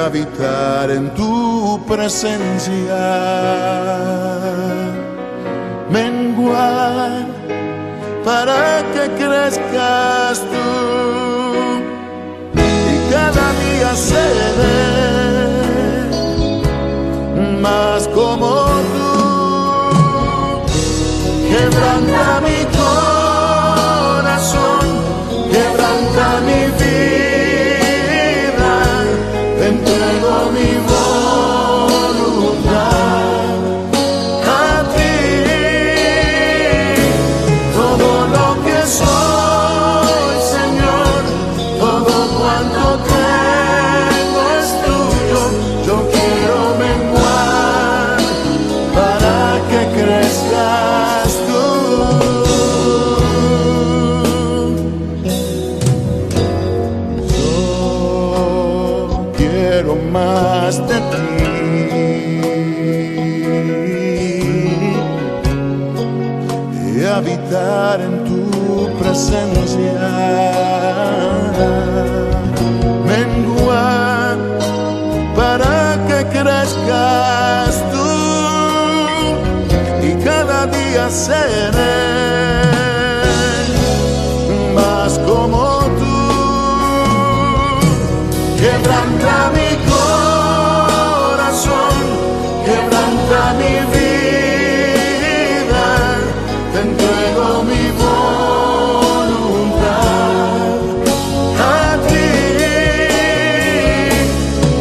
habitar en tu presencia, menguar para que crezcas tú y cada día seré más como tú. Quebranta mi corazón, quebranta mi vida, te entrego mi voluntad a ti. Todo lo que soy, Señor, todo cuanto tengo es tuyo. Yo quiero menguar para que crezcas tú. Más de ti y habitar en tu presencia, menguar para que crezcas tú y cada día seré más como tú. Quebranta mi corazón, quebranta mi vida, te entrego mi voluntad a ti.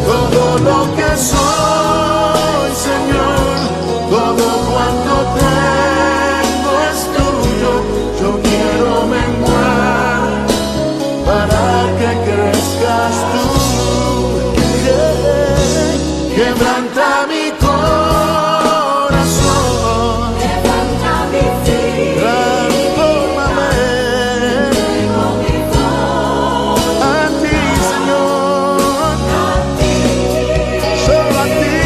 Todo lo que soy, Señor, todo cuanto tengo es tuyo. Yo quiero menguar para que crezcas tú. Quebranta mi corazón, quebranta mi vida, transfórmame entrego mi voz a ti, Señor, a ti. solo a ti.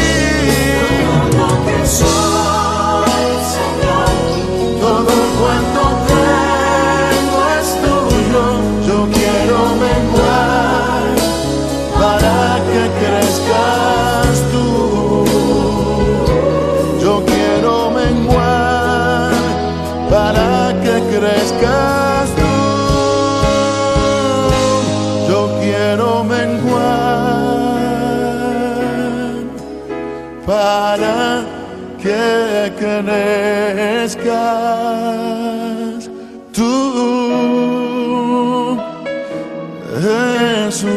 Todo lo que soy, Señor, Todo cuanto tengo es tuyo. Yo quiero menguar para que crezcas tú. Yo quiero menguar para que crezcas tú. Yo quiero menguar para que crezcas tú, Jesús.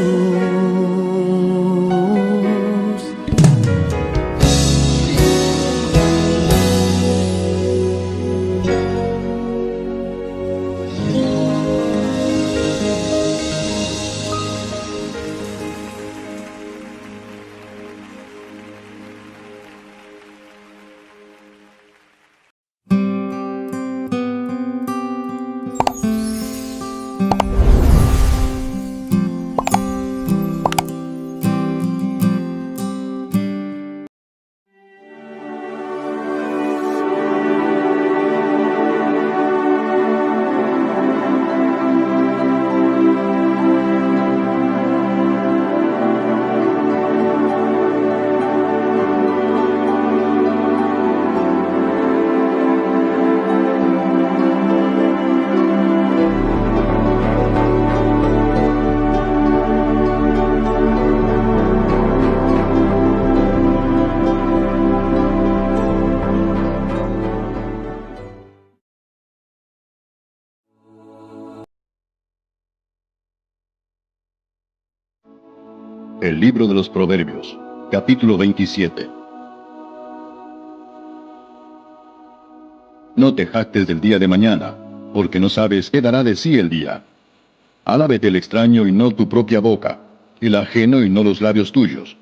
El libro de los Proverbios, capítulo 27. No te jactes del día de mañana, porque no sabes qué dará de sí el día. Alábete el extraño y no tu propia boca, el ajeno y no los labios tuyos.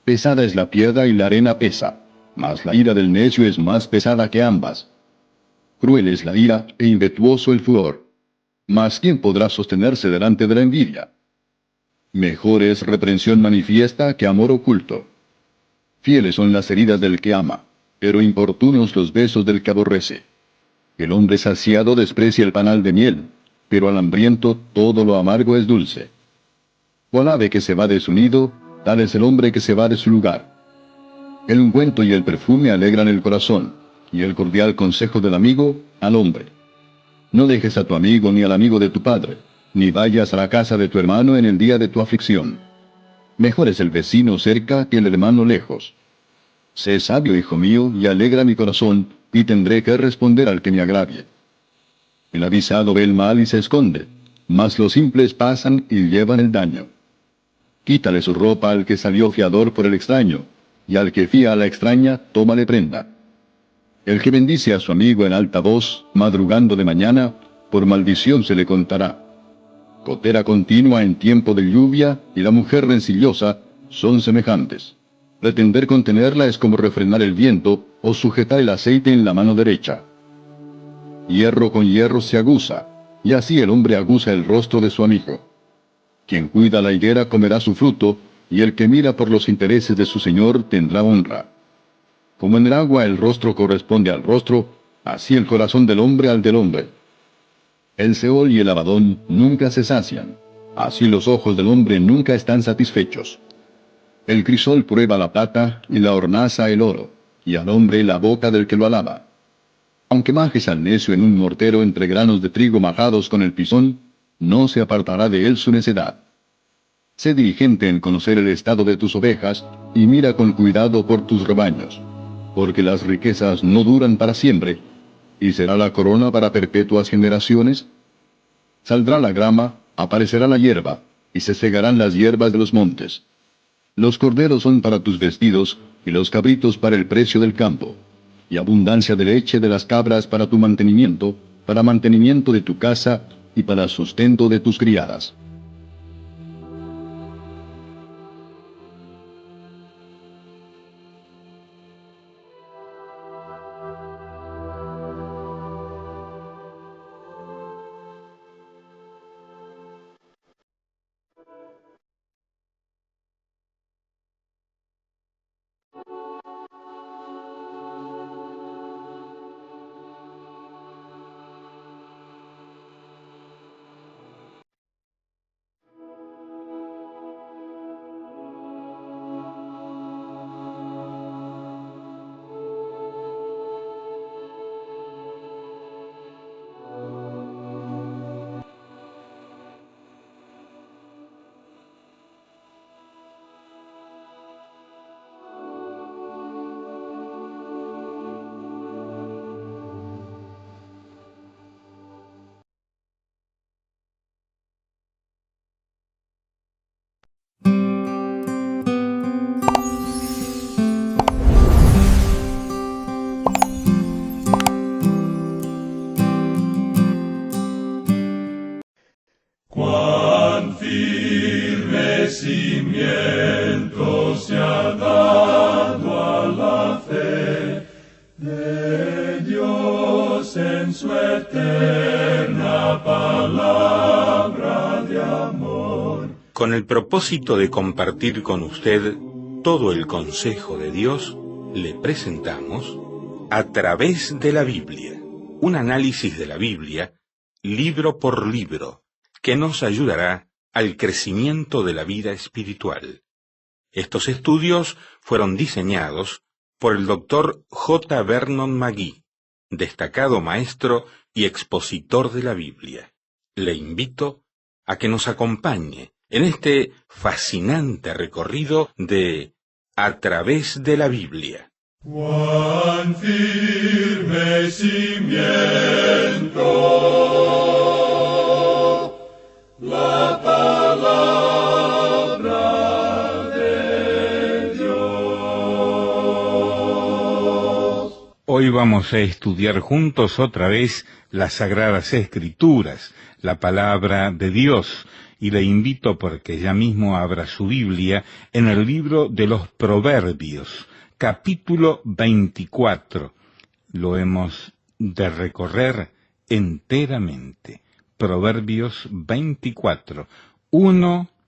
Pesada es la piedra y la arena pesa, mas la ira del necio es más pesada que ambas. Cruel es la ira e impetuoso el furor. Mas ¿quién podrá sostenerse delante de la envidia? Mejor es reprensión manifiesta que amor oculto. Fieles son las heridas del que ama, pero importunos los besos del que aborrece. El hombre saciado desprecia el panal de miel, pero al hambriento todo lo amargo es dulce. Cual ave que se va de su nido, Tal es el hombre que se va de su lugar. El ungüento y el perfume alegran el corazón, y el cordial consejo del amigo al hombre. No dejes a tu amigo ni al amigo de tu padre, ni vayas a la casa de tu hermano en el día de tu aflicción. Mejor es el vecino cerca que el hermano lejos. Sé sabio, hijo mío, y alegra mi corazón, y tendré que responder al que me agravie. El avisado ve el mal y se esconde, mas los simples pasan y llevan el daño. Quítale su ropa al que salió fiador por el extraño, y al que fía a la extraña, tómale prenda. El que bendice a su amigo en alta voz, madrugando de mañana, por maldición se le contará. Gotera continua en tiempo de lluvia y la mujer rencillosa son semejantes. Pretender contenerla es como refrenar el viento o sujetar el aceite en la mano derecha. Hierro con hierro se aguza, y así el hombre aguza el rostro de su amigo. Quien cuida la higuera comerá su fruto, y el que mira por los intereses de su señor tendrá honra. Como en el agua el rostro corresponde al rostro, así el corazón del hombre al del hombre. El Seol y el Abadón nunca se sacian, así los ojos del hombre nunca están satisfechos. El crisol prueba la plata, y la hornaza el oro, y al hombre la boca del que lo alaba. Aunque majes al necio en un mortero entre granos de trigo majados con el pisón, no se apartará de él su necedad. Sé diligente en conocer el estado de tus ovejas, y mira con cuidado por tus rebaños, porque las riquezas no duran para siempre, y será la corona para perpetuas generaciones. Saldrá la grama, aparecerá la hierba, y se segarán las hierbas de los montes. Los corderos son para tus vestidos, y los cabritos para el precio del campo, y abundancia de leche de las cabras para tu mantenimiento, para mantenimiento de tu casa, y para sustento de tus criadas. Cuán firme cimiento se ha dado a la fe de Dios en su eterna palabra de amor. Con el propósito de compartir con usted todo el consejo de Dios, le presentamos A través de la Biblia, un análisis de la Biblia, libro por libro, que nos ayudará al crecimiento de la vida espiritual. Estos estudios fueron diseñados por el Dr. J. Vernon McGee, destacado maestro y expositor de la Biblia. Le invito a que nos acompañe en este fascinante recorrido de A través de la Biblia. Cuán firme cimiento la palabra de Dios. Hoy vamos a estudiar juntos otra vez las Sagradas Escrituras, la palabra de Dios, y le invito porque ya mismo abra su Biblia en el libro de los Proverbios, capítulo 24. Lo hemos de recorrer enteramente. Proverbios 24,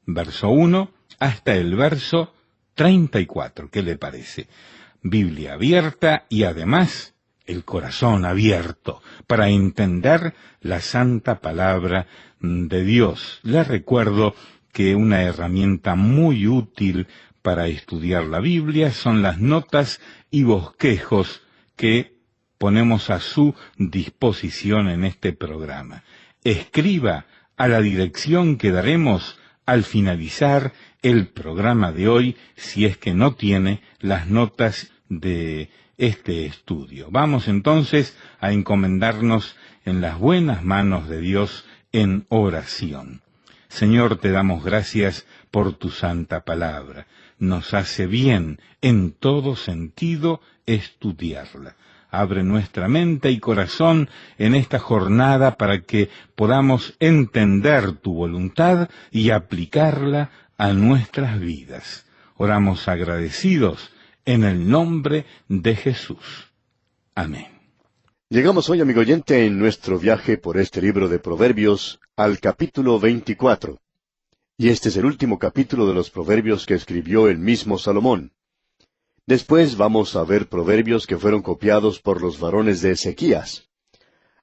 verso 1 hasta el verso 34. ¿Qué le parece? Biblia abierta y además el corazón abierto para entender la santa palabra de Dios. Les recuerdo que una herramienta muy útil para estudiar la Biblia son las notas y bosquejos que ponemos a su disposición en este programa. Escriba a la dirección que daremos al finalizar el programa de hoy, si es que no tiene las notas de este estudio. Vamos entonces a encomendarnos en las buenas manos de Dios en oración. Señor, te damos gracias por tu santa palabra. Nos hace bien en todo sentido estudiarla. Abre nuestra mente y corazón en esta jornada para que podamos entender tu voluntad y aplicarla a nuestras vidas. Oramos agradecidos en el nombre de Jesús. Amén. Llegamos hoy, amigo oyente, en nuestro viaje por este libro de Proverbios al capítulo 24. Y este es el último capítulo de los Proverbios que escribió el mismo Salomón. Después vamos a ver proverbios que fueron copiados por los varones de Ezequías.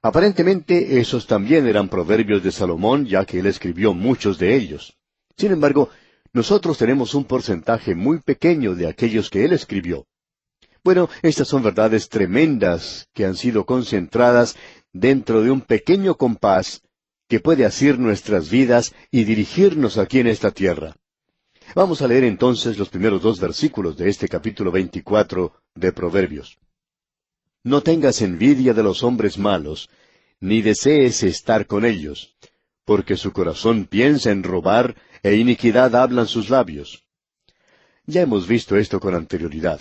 Aparentemente esos también eran proverbios de Salomón, ya que él escribió muchos de ellos. Sin embargo, nosotros tenemos un porcentaje muy pequeño de aquellos que él escribió. Bueno, estas son verdades tremendas que han sido concentradas dentro de un pequeño compás que puede asir nuestras vidas y dirigirnos aquí en esta tierra. Vamos a leer entonces los primeros 2 versículos de este capítulo 24 de Proverbios. No tengas envidia de los hombres malos, ni desees estar con ellos, porque su corazón piensa en robar, e iniquidad hablan sus labios. Ya hemos visto esto con anterioridad.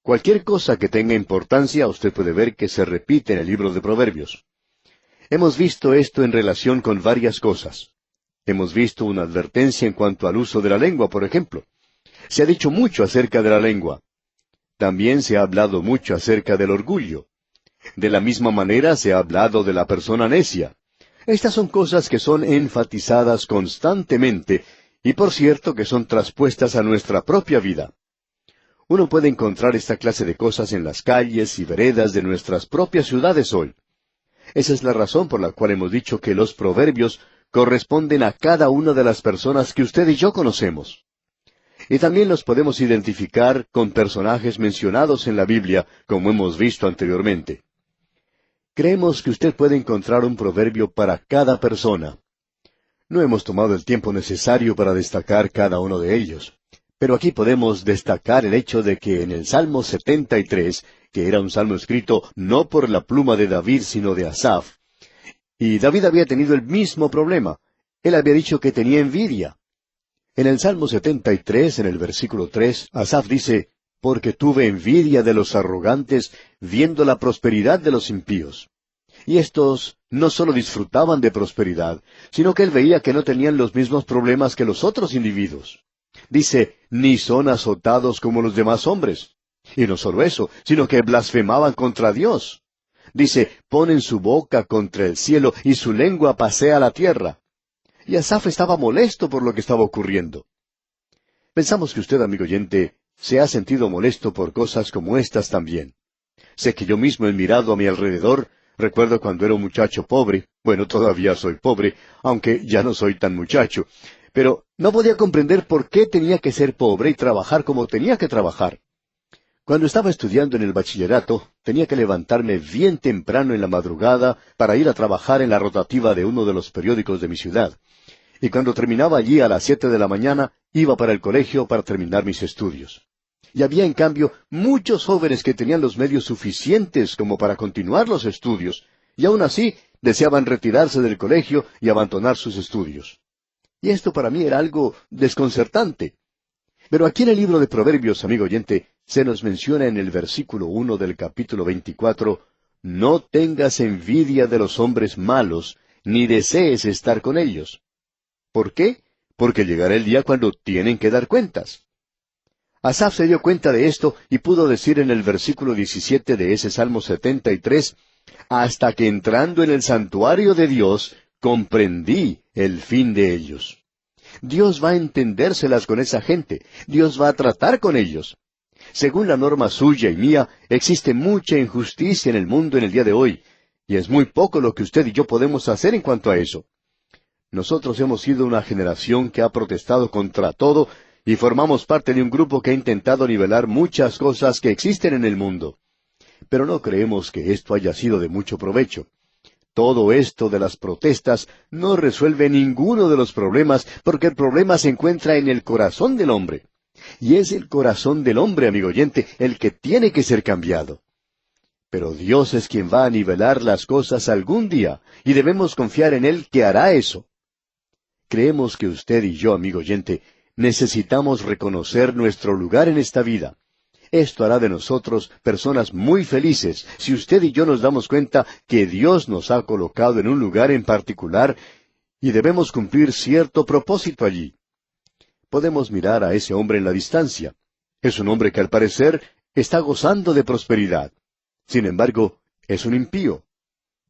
Cualquier cosa que tenga importancia, usted puede ver que se repite en el libro de Proverbios. Hemos visto esto en relación con varias cosas. Hemos visto una advertencia en cuanto al uso de la lengua, por ejemplo. Se ha dicho mucho acerca de la lengua. También se ha hablado mucho acerca del orgullo. De la misma manera se ha hablado de la persona necia. Estas son cosas que son enfatizadas constantemente y por cierto que son traspuestas a nuestra propia vida. Uno puede encontrar esta clase de cosas en las calles y veredas de nuestras propias ciudades hoy. Esa es la razón por la cual hemos dicho que los proverbios corresponden a cada una de las personas que usted y yo conocemos. Y también los podemos identificar con personajes mencionados en la Biblia, como hemos visto anteriormente. Creemos que usted puede encontrar un proverbio para cada persona. No hemos tomado el tiempo necesario para destacar cada uno de ellos. Pero aquí podemos destacar el hecho de que en el Salmo 73, que era un salmo escrito no por la pluma de David, sino de Asaf, y David había tenido el mismo problema. Él había dicho que tenía envidia. En el Salmo 73, en el versículo 3, Asaf dice, «Porque tuve envidia de los arrogantes, viendo la prosperidad de los impíos». Y estos no solo disfrutaban de prosperidad, sino que él veía que no tenían los mismos problemas que los otros individuos. Dice, «Ni son azotados como los demás hombres». Y no solo eso, sino que blasfemaban contra Dios. Dice, «Ponen su boca contra el cielo y su lengua pasea la tierra». Y Asaf estaba molesto por lo que estaba ocurriendo. Pensamos que usted, amigo oyente, se ha sentido molesto por cosas como estas también. Sé que yo mismo he mirado a mi alrededor. Recuerdo cuando era un muchacho pobre. Bueno, todavía soy pobre, aunque ya no soy tan muchacho. Pero no podía comprender por qué tenía que ser pobre y trabajar como tenía que trabajar. Cuando estaba estudiando en el bachillerato, tenía que levantarme bien temprano en la madrugada para ir a trabajar en la rotativa de uno de los periódicos de mi ciudad. Y cuando terminaba allí a las 7 de la mañana, iba para el colegio para terminar mis estudios. Y había, en cambio, muchos jóvenes que tenían los medios suficientes como para continuar los estudios, y aún así deseaban retirarse del colegio y abandonar sus estudios. Y esto para mí era algo desconcertante. Pero aquí en el libro de Proverbios, amigo oyente, se nos menciona en el versículo 1 del capítulo 24, «No tengas envidia de los hombres malos, ni desees estar con ellos». ¿Por qué? Porque llegará el día cuando tienen que dar cuentas. Asaf se dio cuenta de esto y pudo decir en el versículo 17 de ese Salmo 73, «Hasta que entrando en el santuario de Dios, comprendí el fin de ellos». Dios va a entendérselas con esa gente. Dios va a tratar con ellos. Según la norma suya y mía, existe mucha injusticia en el mundo en el día de hoy, y es muy poco lo que usted y yo podemos hacer en cuanto a eso. Nosotros hemos sido una generación que ha protestado contra todo y formamos parte de un grupo que ha intentado nivelar muchas cosas que existen en el mundo. Pero no creemos que esto haya sido de mucho provecho. Todo esto de las protestas no resuelve ninguno de los problemas, porque el problema se encuentra en el corazón del hombre. Y es el corazón del hombre, amigo oyente, el que tiene que ser cambiado. Pero Dios es quien va a nivelar las cosas algún día, y debemos confiar en Él que hará eso. Creemos que usted y yo, amigo oyente, necesitamos reconocer nuestro lugar en esta vida. Esto hará de nosotros personas muy felices si usted y yo nos damos cuenta que Dios nos ha colocado en un lugar en particular y debemos cumplir cierto propósito allí. Podemos mirar a ese hombre en la distancia. Es un hombre que al parecer está gozando de prosperidad. Sin embargo, es un impío.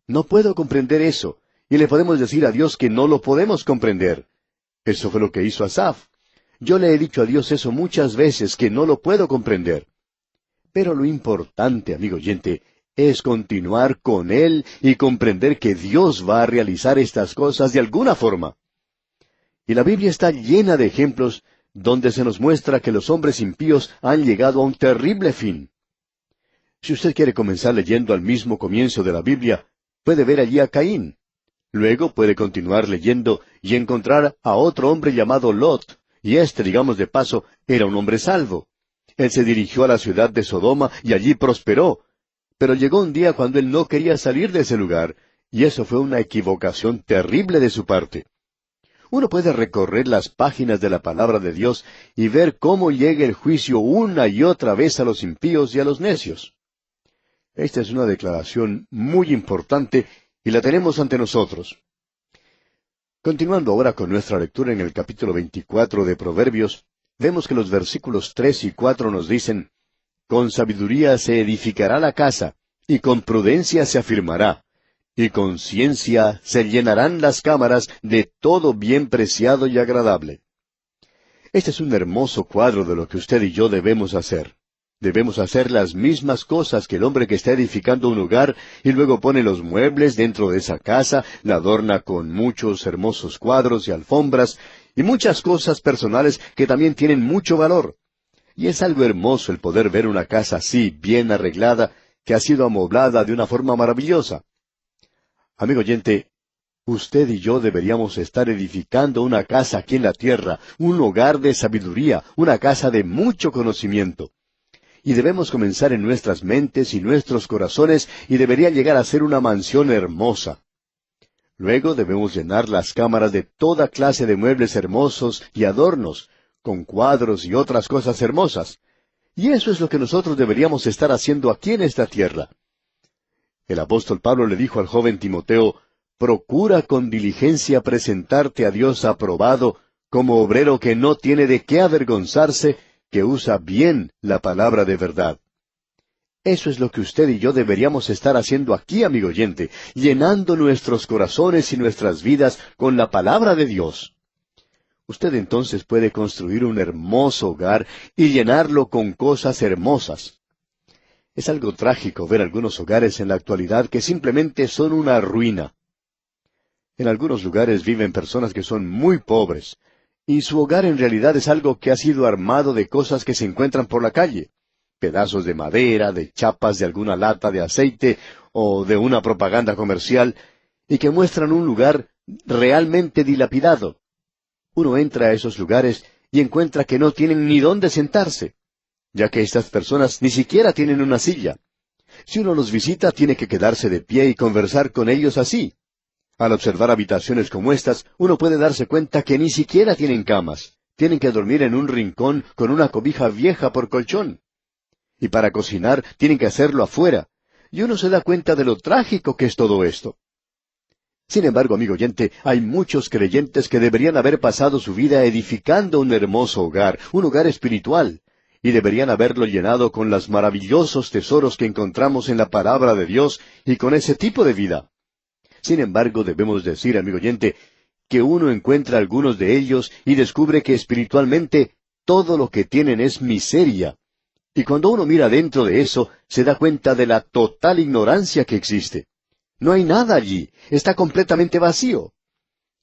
No puedo comprender eso, y le podemos decir a Dios que no lo podemos comprender. Eso fue lo que hizo Asaf. Yo le he dicho a Dios eso muchas veces, que no lo puedo comprender. Pero lo importante, amigo oyente, es continuar con Él y comprender que Dios va a realizar estas cosas de alguna forma. Y la Biblia está llena de ejemplos donde se nos muestra que los hombres impíos han llegado a un terrible fin. Si usted quiere comenzar leyendo al mismo comienzo de la Biblia, puede ver allí a Caín. Luego puede continuar leyendo y encontrar a otro hombre llamado Lot, y digamos de paso, era un hombre salvo. Él se dirigió a la ciudad de Sodoma y allí prosperó. Pero llegó un día cuando él no quería salir de ese lugar, y eso fue una equivocación terrible de su parte. Uno puede recorrer las páginas de la palabra de Dios y ver cómo llega el juicio una y otra vez a los impíos y a los necios. Esta es una declaración muy importante y la tenemos ante nosotros. Continuando ahora con nuestra lectura en el capítulo 24 de Proverbios, vemos que los versículos 3 y 4 nos dicen: «Con sabiduría se edificará la casa, y con prudencia se afirmará, y con ciencia se llenarán las cámaras de todo bien preciado y agradable». Este es un hermoso cuadro de lo que usted y yo debemos hacer. Debemos hacer las mismas cosas que el hombre que está edificando un hogar y luego pone los muebles dentro de esa casa, la adorna con muchos hermosos cuadros y alfombras y muchas cosas personales que también tienen mucho valor. Y es algo hermoso el poder ver una casa así, bien arreglada, que ha sido amoblada de una forma maravillosa. Amigo oyente, usted y yo deberíamos estar edificando una casa aquí en la tierra, un hogar de sabiduría, una casa de mucho conocimiento. Y debemos comenzar en nuestras mentes y nuestros corazones, y debería llegar a ser una mansión hermosa. Luego debemos llenar las cámaras de toda clase de muebles hermosos y adornos, con cuadros y otras cosas hermosas. Y eso es lo que nosotros deberíamos estar haciendo aquí en esta tierra. El apóstol Pablo le dijo al joven Timoteo: «Procura con diligencia presentarte a Dios aprobado, como obrero que no tiene de qué avergonzarse, que usa bien la palabra de verdad». Eso es lo que usted y yo deberíamos estar haciendo aquí, amigo oyente, llenando nuestros corazones y nuestras vidas con la palabra de Dios. Usted entonces puede construir un hermoso hogar y llenarlo con cosas hermosas. Es algo trágico ver algunos hogares en la actualidad que simplemente son una ruina. En algunos lugares viven personas que son muy pobres, y su hogar en realidad es algo que ha sido armado de cosas que se encuentran por la calle. Pedazos de madera, de chapas de alguna lata de aceite o de una propaganda comercial, y que muestran un lugar realmente dilapidado. Uno entra a esos lugares y encuentra que no tienen ni dónde sentarse, ya que estas personas ni siquiera tienen una silla. Si uno los visita, tiene que quedarse de pie y conversar con ellos así. Al observar habitaciones como estas, uno puede darse cuenta que ni siquiera tienen camas. Tienen que dormir en un rincón con una cobija vieja por colchón. Y para cocinar, tienen que hacerlo afuera. Y uno se da cuenta de lo trágico que es todo esto. Sin embargo, amigo oyente, hay muchos creyentes que deberían haber pasado su vida edificando un hermoso hogar, un hogar espiritual, y deberían haberlo llenado con los maravillosos tesoros que encontramos en la palabra de Dios y con ese tipo de vida. Sin embargo, debemos decir, amigo oyente, que uno encuentra algunos de ellos y descubre que espiritualmente todo lo que tienen es miseria. Y cuando uno mira dentro de eso, se da cuenta de la total ignorancia que existe. No hay nada allí, está completamente vacío.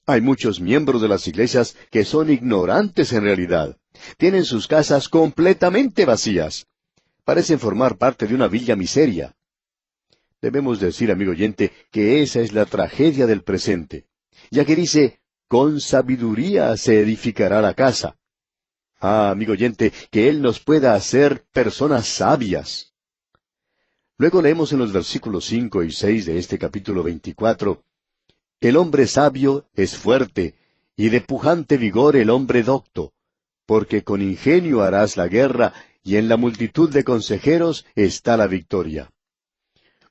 Hay muchos miembros de las iglesias que son ignorantes en realidad. Tienen sus casas completamente vacías. Parecen formar parte de una villa miseria. Debemos decir, amigo oyente, que esa es la tragedia del presente, ya que dice, con sabiduría se edificará la casa. Ah, amigo oyente, que Él nos pueda hacer personas sabias. Luego leemos en los versículos 5 y 6 de este capítulo 24, el hombre sabio es fuerte, y de pujante vigor el hombre docto, porque con ingenio harás la guerra, y en la multitud de consejeros está la victoria.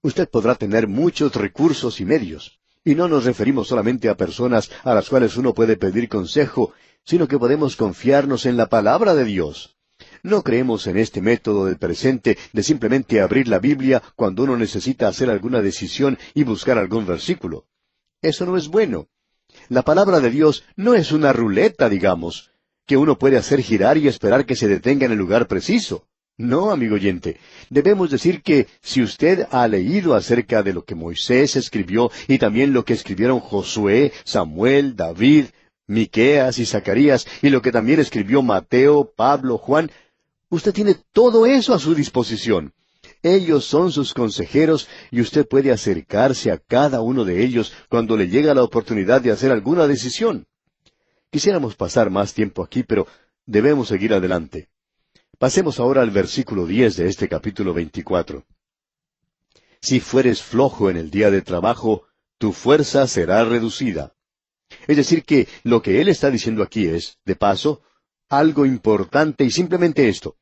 Usted podrá tener muchos recursos y medios, y no nos referimos solamente a personas a las cuales uno puede pedir consejo, sino que podemos confiarnos en la palabra de Dios. No creemos en este método del presente de simplemente abrir la Biblia cuando uno necesita hacer alguna decisión y buscar algún versículo. Eso no es bueno. La palabra de Dios no es una ruleta, digamos, que uno puede hacer girar y esperar que se detenga en el lugar preciso. No, amigo oyente, debemos decir que si usted ha leído acerca de lo que Moisés escribió y también lo que escribieron Josué, Samuel, David, Miqueas y Zacarías y lo que también escribió Mateo, Pablo, Juan, usted tiene todo eso a su disposición. Ellos son sus consejeros y usted puede acercarse a cada uno de ellos cuando le llega la oportunidad de hacer alguna decisión. Quisiéramos pasar más tiempo aquí, pero debemos seguir adelante. Pasemos ahora al versículo 10 de este capítulo 24. Si fueres flojo en el día de trabajo, tu fuerza será reducida. Es decir que lo que él está diciendo aquí es, de paso, algo importante y simplemente esto.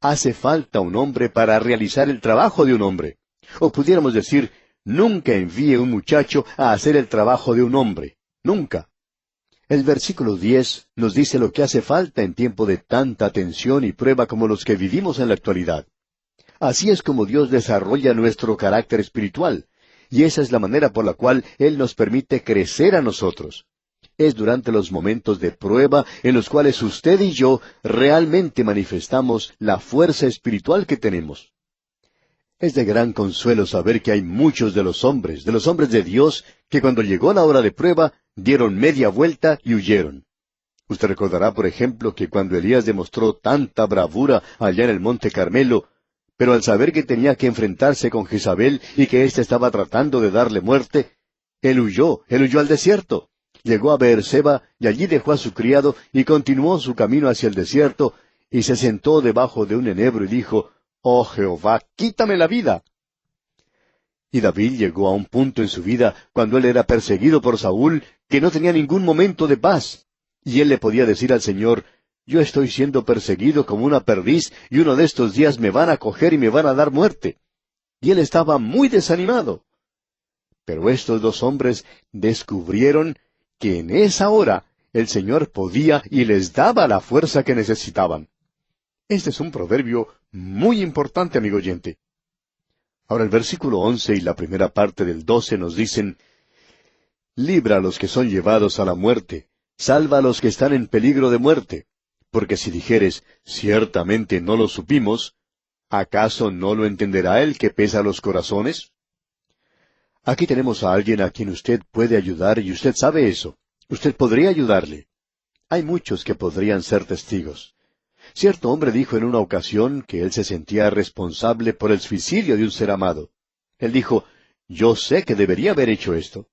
Hace falta un hombre para realizar el trabajo de un hombre. O pudiéramos decir, nunca envíe un muchacho a hacer el trabajo de un hombre. Nunca. El versículo 10 nos dice lo que hace falta en tiempo de tanta tensión y prueba como los que vivimos en la actualidad. Así es como Dios desarrolla nuestro carácter espiritual, y esa es la manera por la cual Él nos permite crecer a nosotros. Es durante los momentos de prueba en los cuales usted y yo realmente manifestamos la fuerza espiritual que tenemos. Es de gran consuelo saber que hay muchos de los hombres de Dios, que cuando llegó la hora de prueba, dieron media vuelta y huyeron. Usted recordará, por ejemplo, que cuando Elías demostró tanta bravura allá en el Monte Carmelo, pero al saber que tenía que enfrentarse con Jezabel y que ésta estaba tratando de darle muerte, él huyó al desierto. Llegó a Beerseba y allí dejó a su criado y continuó su camino hacia el desierto y se sentó debajo de un enebro y dijo, «Oh Jehová, quítame la vida». Y David llegó a un punto en su vida cuando él era perseguido por Saúl que no tenía ningún momento de paz. Y él le podía decir al Señor, «Yo estoy siendo perseguido como una perdiz y uno de estos días me van a coger y me van a dar muerte». Y él estaba muy desanimado. Pero estos dos hombres descubrieron que en esa hora el Señor podía y les daba la fuerza que necesitaban. Este es un proverbio muy importante, amigo oyente. Ahora el versículo 11 y la primera parte del 12 nos dicen, «Libra a los que son llevados a la muerte, salva a los que están en peligro de muerte, porque si dijeres, ciertamente no lo supimos, ¿acaso no lo entenderá el que pesa los corazones?» Aquí tenemos a alguien a quien usted puede ayudar y usted sabe eso. Usted podría ayudarle. Hay muchos que podrían ser testigos. Cierto hombre dijo en una ocasión que él se sentía responsable por el suicidio de un ser amado. Él dijo, «Yo sé que debería haber hecho esto».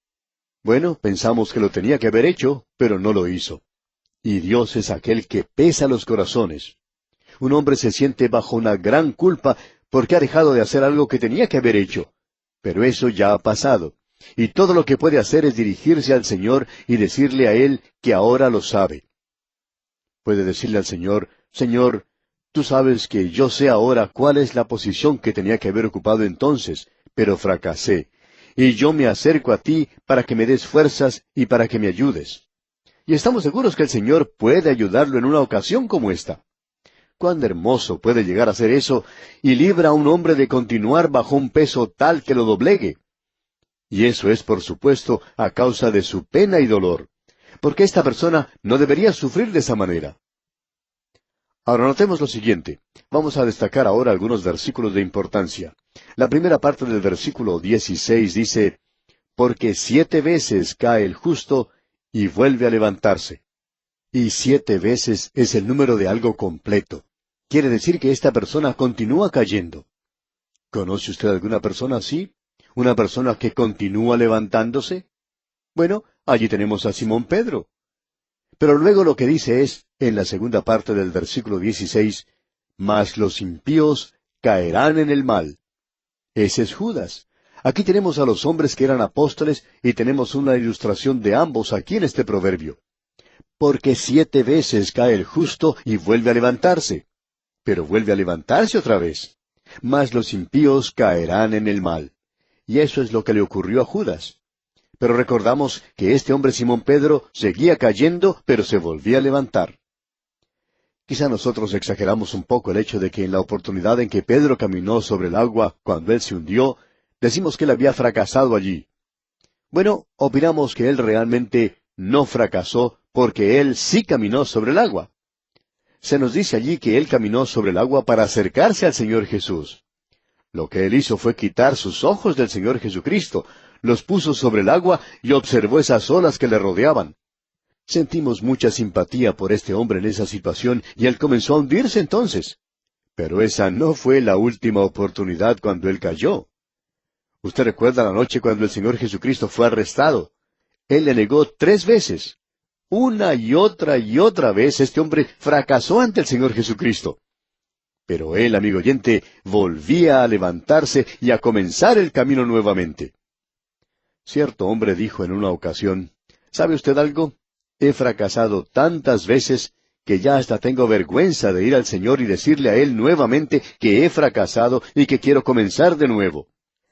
Bueno, pensamos que lo tenía que haber hecho, pero no lo hizo. Y Dios es aquel que pesa los corazones. Un hombre se siente bajo una gran culpa porque ha dejado de hacer algo que tenía que haber hecho. Pero eso ya ha pasado. Y todo lo que puede hacer es dirigirse al Señor y decirle a Él que ahora lo sabe. Puede decirle al Señor, «Señor, tú sabes que yo sé ahora cuál es la posición que tenía que haber ocupado entonces, pero fracasé. Y yo me acerco a ti para que me des fuerzas y para que me ayudes». Y estamos seguros que el Señor puede ayudarlo en una ocasión como esta. Cuán hermoso puede llegar a ser eso, y libra a un hombre de continuar bajo un peso tal que lo doblegue. Y eso es, por supuesto, a causa de su pena y dolor, porque esta persona no debería sufrir de esa manera. Ahora notemos lo siguiente. Vamos a destacar ahora algunos versículos de importancia. La primera parte del versículo 16 dice, «Porque 7 veces cae el justo, y vuelve a levantarse. Y 7 veces es el número de algo completo. Quiere decir que esta persona continúa cayendo. ¿Conoce usted alguna persona así? ¿Una persona que continúa levantándose? Bueno, allí tenemos a Simón Pedro. Pero luego lo que dice es, en la segunda parte del versículo 16, mas los impíos caerán en el mal. Ese es Judas. Aquí tenemos a los hombres que eran apóstoles y tenemos una ilustración de ambos aquí en este proverbio. Porque 7 veces cae el justo y vuelve a levantarse. Pero vuelve a levantarse otra vez. Mas los impíos caerán en el mal. Y eso es lo que le ocurrió a Judas. Pero recordamos que este hombre Simón Pedro seguía cayendo, pero se volvía a levantar. Quizá nosotros exageramos un poco el hecho de que en la oportunidad en que Pedro caminó sobre el agua cuando él se hundió, decimos que él había fracasado allí. Bueno, opinamos que él realmente no fracasó porque él sí caminó sobre el agua. Se nos dice allí que él caminó sobre el agua para acercarse al Señor Jesús. Lo que él hizo fue quitar sus ojos del Señor Jesucristo, los puso sobre el agua y observó esas olas que le rodeaban. Sentimos mucha simpatía por este hombre en esa situación y él comenzó a hundirse entonces. Pero esa no fue la última oportunidad cuando él cayó. Usted recuerda la noche cuando el Señor Jesucristo fue arrestado. Él le negó 3 veces. Una y otra vez este hombre fracasó ante el Señor Jesucristo. Pero él, amigo oyente, volvía a levantarse y a comenzar el camino nuevamente. Cierto hombre dijo en una ocasión, ¿sabe usted algo? He fracasado tantas veces que ya hasta tengo vergüenza de ir al Señor y decirle a Él nuevamente que he fracasado y que quiero comenzar de nuevo.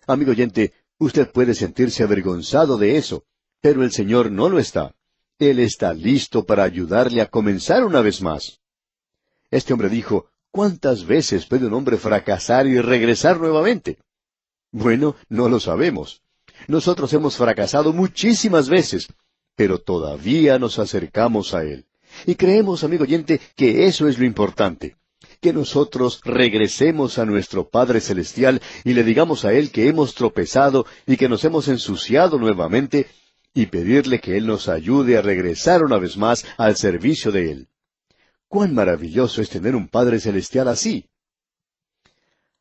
Amigo oyente, usted puede sentirse avergonzado de eso, pero el Señor no lo está. Él está listo para ayudarle a comenzar una vez más. Este hombre dijo, ¿cuántas veces puede un hombre fracasar y regresar nuevamente? Bueno, no lo sabemos. Nosotros hemos fracasado muchísimas veces, pero todavía nos acercamos a Él. Y creemos, amigo oyente, que eso es lo importante, que nosotros regresemos a nuestro Padre Celestial y le digamos a Él que hemos tropezado y que nos hemos ensuciado nuevamente, y pedirle que Él nos ayude a regresar una vez más al servicio de Él. ¡Cuán maravilloso es tener un Padre Celestial así!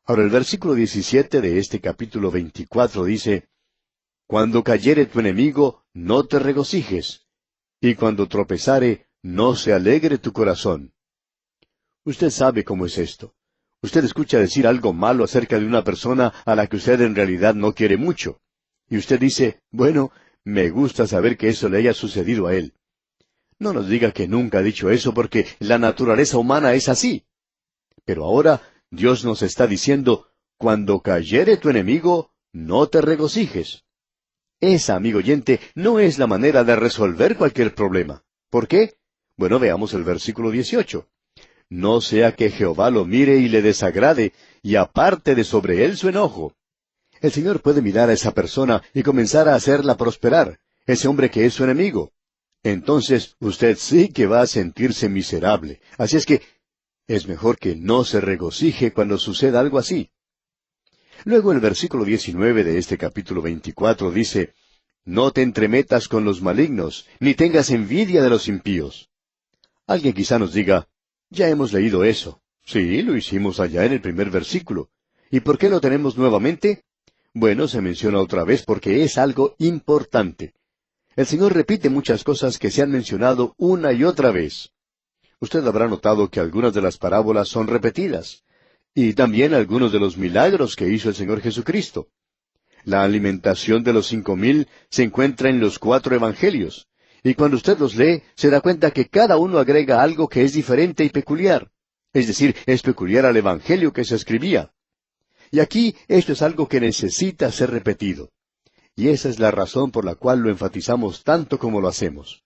Ahora el versículo 17 de este capítulo 24 dice, Cuando cayere tu enemigo, no te regocijes, y cuando tropezare, no se alegre tu corazón. Usted sabe cómo es esto. Usted escucha decir algo malo acerca de una persona a la que usted en realidad no quiere mucho. Y usted dice, bueno, me gusta saber que eso le haya sucedido a él. No nos diga que nunca ha dicho eso porque la naturaleza humana es así. Pero ahora Dios nos está diciendo, cuando cayere tu enemigo, no te regocijes. Esa, amigo oyente, no es la manera de resolver cualquier problema. ¿Por qué? Bueno, veamos el versículo 18. No sea que Jehová lo mire y le desagrade, y aparte de sobre él su enojo. El Señor puede mirar a esa persona y comenzar a hacerla prosperar, ese hombre que es su enemigo. Entonces usted sí que va a sentirse miserable. Así es que es mejor que no se regocije cuando suceda algo así. Luego el versículo 19 de este capítulo 24 dice, No te entremetas con los malignos, ni tengas envidia de los impíos. Alguien quizá nos diga, ya hemos leído eso. Sí, lo hicimos allá en el primer versículo. ¿Y por qué lo tenemos nuevamente? Bueno, se menciona otra vez porque es algo importante. El Señor repite muchas cosas que se han mencionado una y otra vez. Usted habrá notado que algunas de las parábolas son repetidas, y también algunos de los milagros que hizo el Señor Jesucristo. La alimentación de los 5,000 se encuentra en los 4 evangelios, y cuando usted los lee, se da cuenta que cada uno agrega algo que es diferente y peculiar. Es decir, es peculiar al evangelio que se escribía. Y aquí esto es algo que necesita ser repetido. Y esa es la razón por la cual lo enfatizamos tanto como lo hacemos.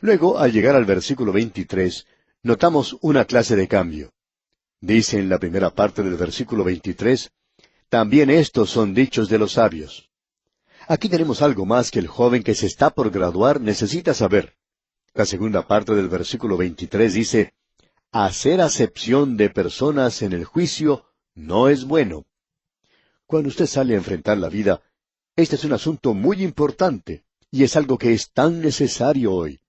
Luego, al llegar al versículo 23, notamos una clase de cambio. Dice en la primera parte del versículo 23, También estos son dichos de los sabios. Aquí tenemos algo más que el joven que se está por graduar necesita saber. La segunda parte del versículo 23 dice, Hacer acepción de personas en el juicio no es bueno. Cuando usted sale a enfrentar la vida, este es un asunto muy importante. Y es algo que es tan necesario hoy.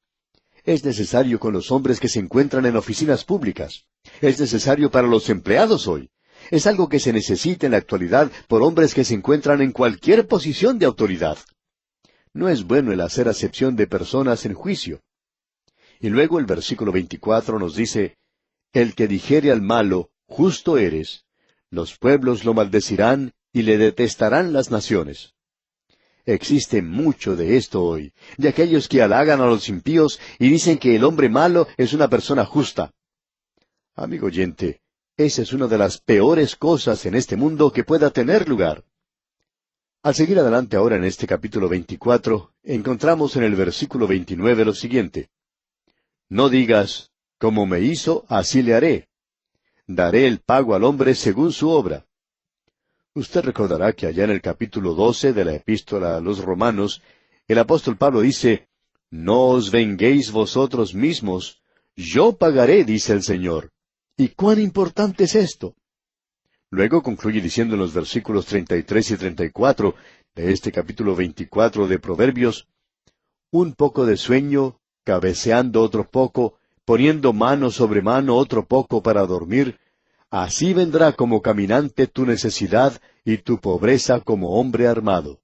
Es necesario con los hombres que se encuentran en oficinas públicas. Es necesario para los empleados hoy. Es algo que se necesita en la actualidad por hombres que se encuentran en cualquier posición de autoridad. No es bueno el hacer acepción de personas en juicio. Y luego el versículo 24 nos dice, el que dijere al malo, justo eres, los pueblos lo maldecirán y le detestarán las naciones. Existe mucho de esto hoy, de aquellos que halagan a los impíos y dicen que el hombre malo es una persona justa. Amigo oyente, esa es una de las peores cosas en este mundo que pueda tener lugar. Al seguir adelante ahora en este capítulo 24, encontramos en el versículo 29 lo siguiente. No digas, como me hizo, así le haré. Daré el pago al hombre según su obra. Usted recordará que allá en el capítulo 12 de la epístola a los Romanos, el apóstol Pablo dice, no os venguéis vosotros mismos, yo pagaré, dice el Señor. ¿Y cuán importante es esto? Luego concluye diciendo en los versículos 33 y 34 de este capítulo 24 de Proverbios, un poco de sueño, cabeceando otro poco, poniendo mano sobre mano otro poco para dormir, así vendrá como caminante tu necesidad y tu pobreza como hombre armado.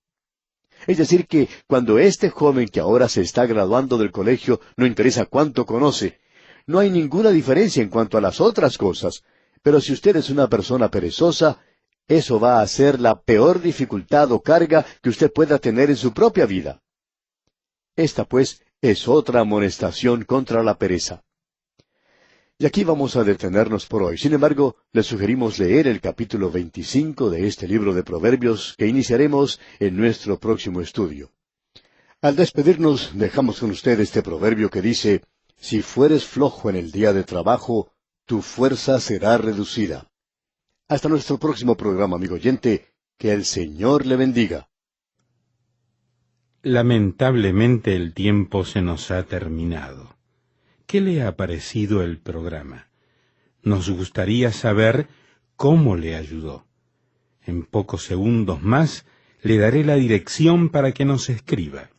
Es decir que cuando este joven que ahora se está graduando del colegio no interesa cuánto conoce, no hay ninguna diferencia en cuanto a las otras cosas, pero si usted es una persona perezosa, eso va a ser la peor dificultad o carga que usted pueda tener en su propia vida. Esta, pues, es otra amonestación contra la pereza. Y aquí vamos a detenernos por hoy. Sin embargo, le sugerimos leer el capítulo 25 de este libro de Proverbios que iniciaremos en nuestro próximo estudio. Al despedirnos, dejamos con usted este proverbio que dice, si fueres flojo en el día de trabajo, tu fuerza será reducida. Hasta nuestro próximo programa, amigo oyente, que el Señor le bendiga. Lamentablemente el tiempo se nos ha terminado. ¿Qué le ha parecido el programa? Nos gustaría saber cómo le ayudó. En pocos segundos más le daré la dirección para que nos escriba.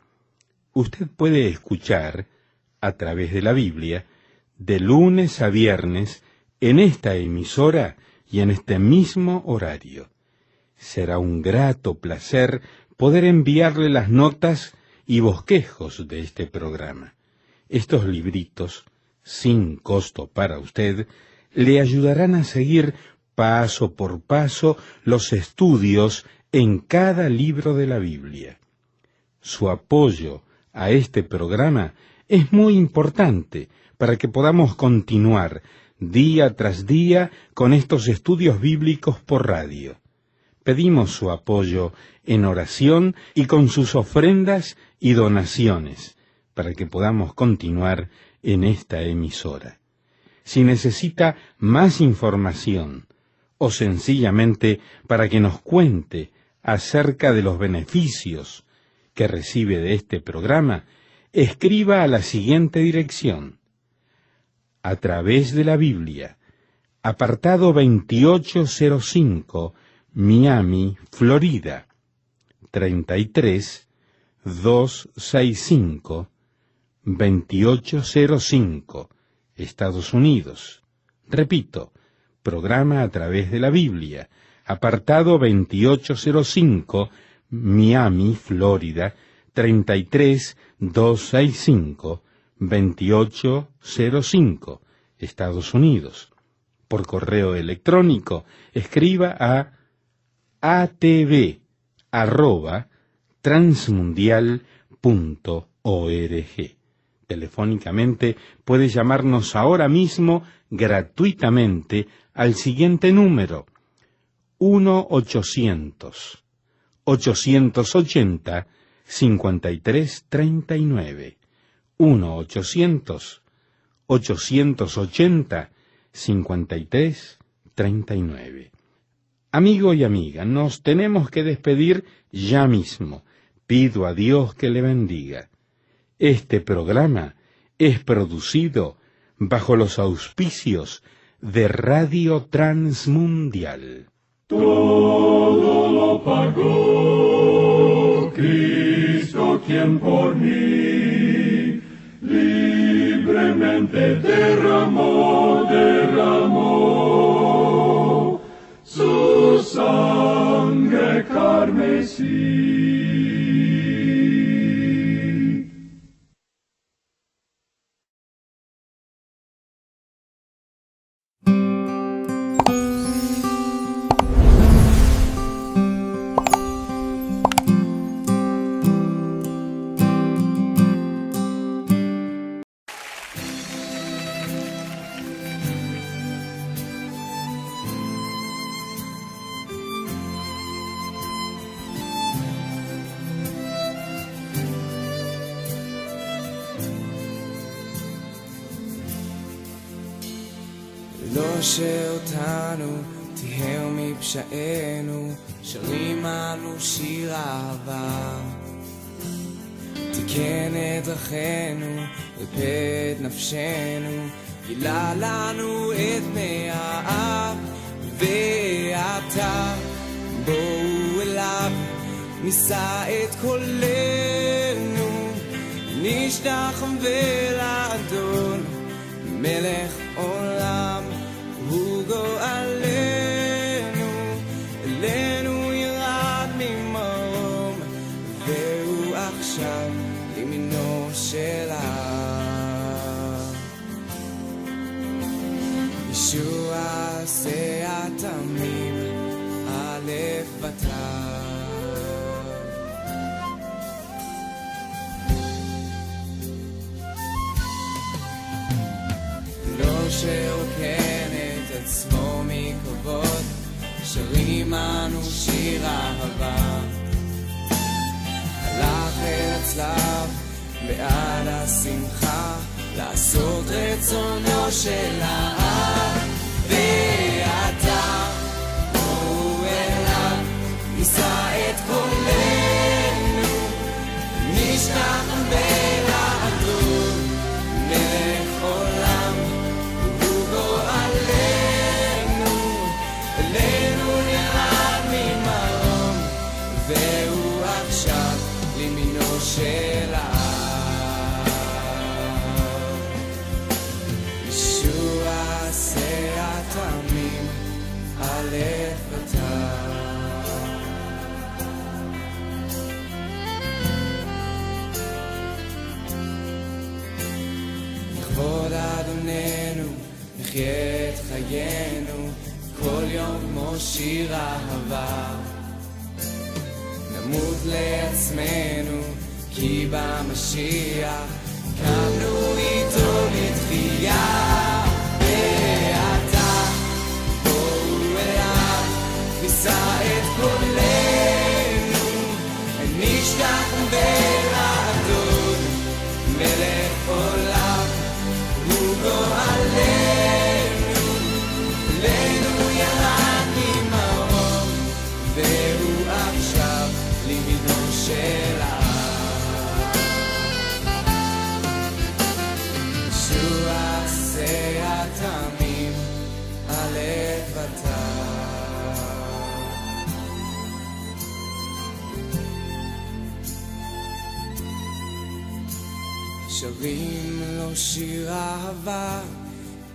Usted puede escuchar, a través de la Biblia, de lunes a viernes, en esta emisora y en este mismo horario. Será un grato placer poder enviarle las notas y bosquejos de este programa. Estos libritos, sin costo para usted, le ayudarán a seguir paso por paso los estudios en cada libro de la Biblia. Su apoyo a este programa es muy importante para que podamos continuar día tras día con estos estudios bíblicos por radio. Pedimos su apoyo en oración y con sus ofrendas y donaciones, para que podamos continuar en esta emisora. Si necesita más información, o sencillamente para que nos cuente acerca de los beneficios que recibe de este programa, escriba a la siguiente dirección. A través de la Biblia, apartado 2805, Miami, Florida, 33265, 2805, Estados Unidos. Repito, programa a través de la Biblia, apartado 2805, Miami, Florida, 33265, 2805, Estados Unidos. Por correo electrónico, escriba a atv@transmundial.org. Telefónicamente puede llamarnos ahora mismo gratuitamente al siguiente número: 1-800-880-5339. 1-800-880-5339. Amigo y amiga, nos tenemos que despedir ya mismo. Pido a Dios que le bendiga. Este programa es producido bajo los auspicios de Radio Transmundial. Todo lo pagó Cristo. quien por mí libremente derramó su sangre carmesí. לא שאותנו תיהר מפשענו, שרים אנו שיר אהבה. תיקן את דרכינו, ריפא את נפשנו, גילה לנו את דמי האב. ועתה בואו אליו, נישא את קולנו, נשתחווה לאדון, מלך עולם הוא גואלנו. אלינו ירד ממרום, והוא עכשיו לימינו של האב. ישוע עשה התמים, א' בת'. שרוקן את עצמו מכבוד, שרים אנו שיר אהבה. הלך אל הצלב בעד השמחה, לעשות רצונו של האב. ועתה בואו אליו, נישא את קולנו, נשתחווה לאדון, מלך עולם והוא עכשיו לימינו של האב. ישוע עשה התמים, א' בת'. לכבוד אדוננו נחיה את חיינו, כל יום כמו שיר אהבה. נמות לעצמנו, כי במשיח קמנו איתו לתחייה. ועתה בואו אליו, נישא את קולנו, נשתחווה לאדון, מלך עולם הוא גואלנו. אלינו ירד ממרום, והוא עכשיו לימינו של האב. ישוע עשה התמים, א' בת'. שרים לו שיר אהבה,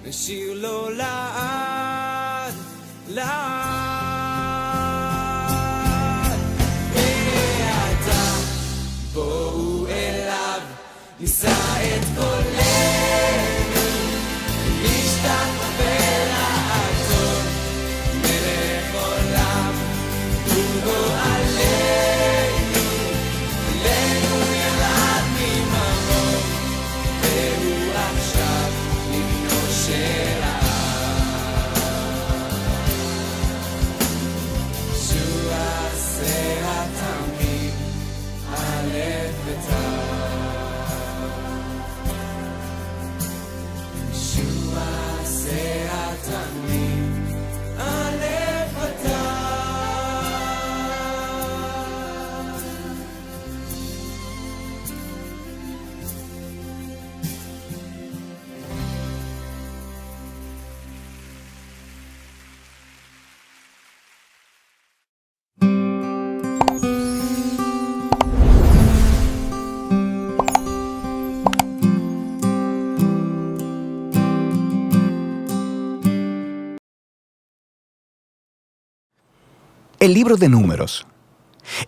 נשיר לו לעד, לעד. ועתה בואו אליו, נישא את קולנו, נשתחווה לאדון, מלך עולם הוא גואלנו. אלינו ירד ממרום, והוא עכשיו לימינו של האב. El libro de Números.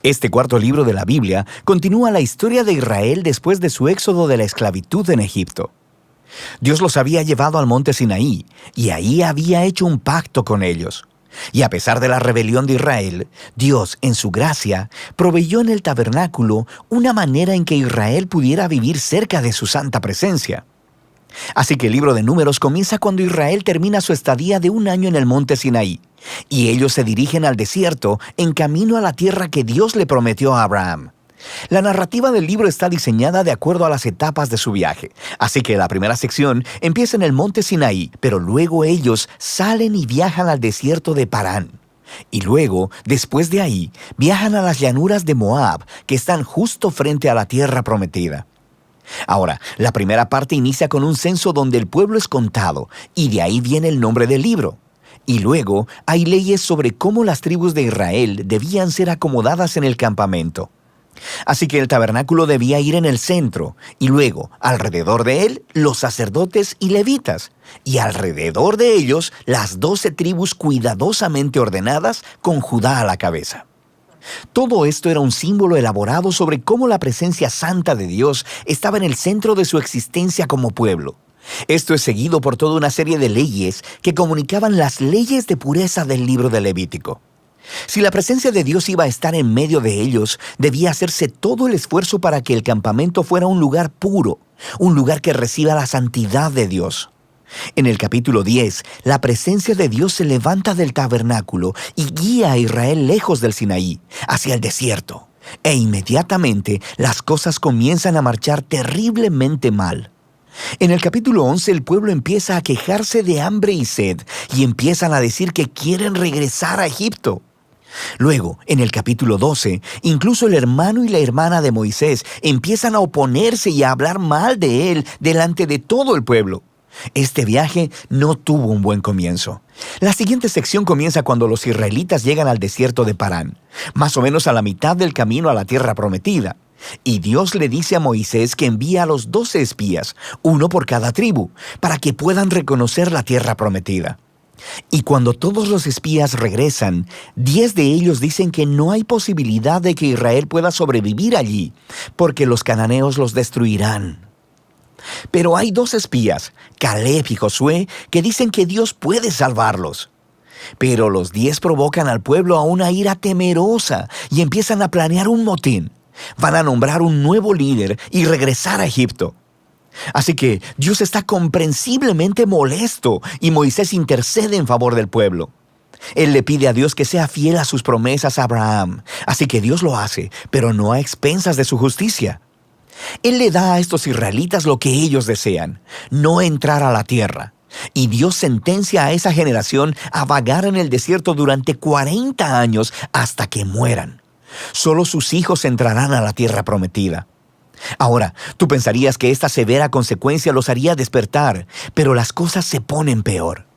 Este cuarto libro de la Biblia continúa la historia de Israel después de su éxodo de la esclavitud en Egipto. Dios los había llevado al monte Sinaí, y ahí había hecho un pacto con ellos. Y a pesar de la rebelión de Israel, Dios, en su gracia, proveyó en el tabernáculo una manera en que Israel pudiera vivir cerca de su santa presencia. Así que el libro de Números comienza cuando Israel termina su estadía de 1 año en el monte Sinaí, y ellos se dirigen al desierto en camino a la tierra que Dios le prometió a Abraham. La narrativa del libro está diseñada de acuerdo a las etapas de su viaje, así que la primera sección empieza en el monte Sinaí, pero luego ellos salen y viajan al desierto de Parán. Y luego, después de ahí, viajan a las llanuras de Moab, que están justo frente a la tierra prometida. Ahora, la primera parte inicia con un censo donde el pueblo es contado, y de ahí viene el nombre del libro. Y luego hay leyes sobre cómo las tribus de Israel debían ser acomodadas en el campamento. Así que el tabernáculo debía ir en el centro, y luego, alrededor de él, los sacerdotes y levitas, y alrededor de ellos, las 12 tribus cuidadosamente ordenadas con Judá a la cabeza. Todo esto era un símbolo elaborado sobre cómo la presencia santa de Dios estaba en el centro de su existencia como pueblo. Esto es seguido por toda una serie de leyes que comunicaban las leyes de pureza del libro de Levítico. Si la presencia de Dios iba a estar en medio de ellos, debía hacerse todo el esfuerzo para que el campamento fuera un lugar puro, un lugar que reciba la santidad de Dios. En el capítulo 10, la presencia de Dios se levanta del tabernáculo y guía a Israel lejos del Sinaí, hacia el desierto. E inmediatamente las cosas comienzan a marchar terriblemente mal. En el capítulo 11 el pueblo empieza a quejarse de hambre y sed y empiezan a decir que quieren regresar a Egipto. Luego, en el capítulo 12, incluso el hermano y la hermana de Moisés empiezan a oponerse y a hablar mal de él delante de todo el pueblo. Este viaje no tuvo un buen comienzo. La siguiente sección comienza cuando los israelitas llegan al desierto de Parán, más o menos a la mitad del camino a la tierra prometida. Y Dios le dice a Moisés que envía a los 12 espías, uno por cada tribu, para que puedan reconocer la tierra prometida. Y cuando todos los espías regresan, 10 de ellos dicen que no hay posibilidad de que Israel pueda sobrevivir allí, porque los cananeos los destruirán. Pero hay 2 espías, Caleb y Josué, que dicen que Dios puede salvarlos. Pero los 10 provocan al pueblo a una ira temerosa y empiezan a planear un motín. Van a nombrar un nuevo líder y regresar a Egipto. Así que Dios está comprensiblemente molesto y Moisés intercede en favor del pueblo. Él le pide a Dios que sea fiel a sus promesas a Abraham. Así que Dios lo hace, pero no a expensas de su justicia. Él le da a estos israelitas lo que ellos desean, no entrar a la tierra. Y Dios sentencia a esa generación a vagar en el desierto durante 40 años hasta que mueran. Solo sus hijos entrarán a la tierra prometida. Ahora, tú pensarías que esta severa consecuencia los haría despertar, pero las cosas se ponen peor.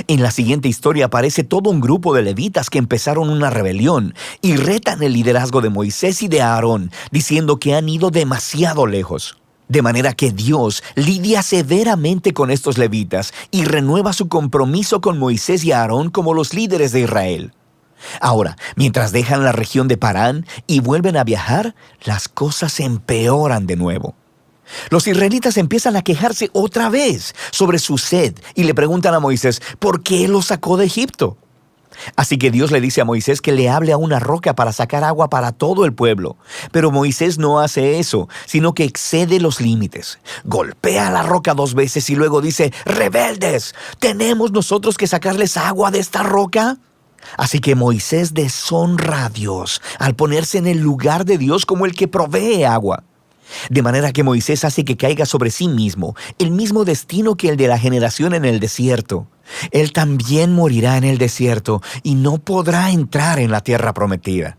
En la siguiente historia aparece todo un grupo de levitas que empezaron una rebelión y retan el liderazgo de Moisés y de Aarón, diciendo que han ido demasiado lejos. De manera que Dios lidia severamente con estos levitas y renueva su compromiso con Moisés y Aarón como los líderes de Israel. Ahora, mientras dejan la región de Parán y vuelven a viajar, las cosas se empeoran de nuevo. Los israelitas empiezan a quejarse otra vez sobre su sed y le preguntan a Moisés por qué los sacó de Egipto. Así que Dios le dice a Moisés que le hable a una roca para sacar agua para todo el pueblo. Pero Moisés no hace eso, sino que excede los límites. Golpea la roca 2 veces y luego dice: ¡Rebeldes! ¿Tenemos nosotros que sacarles agua de esta roca? Así que Moisés deshonra a Dios al ponerse en el lugar de Dios como el que provee agua. De manera que Moisés hace que caiga sobre sí mismo el mismo destino que el de la generación en el desierto. Él también morirá en el desierto y no podrá entrar en la tierra prometida.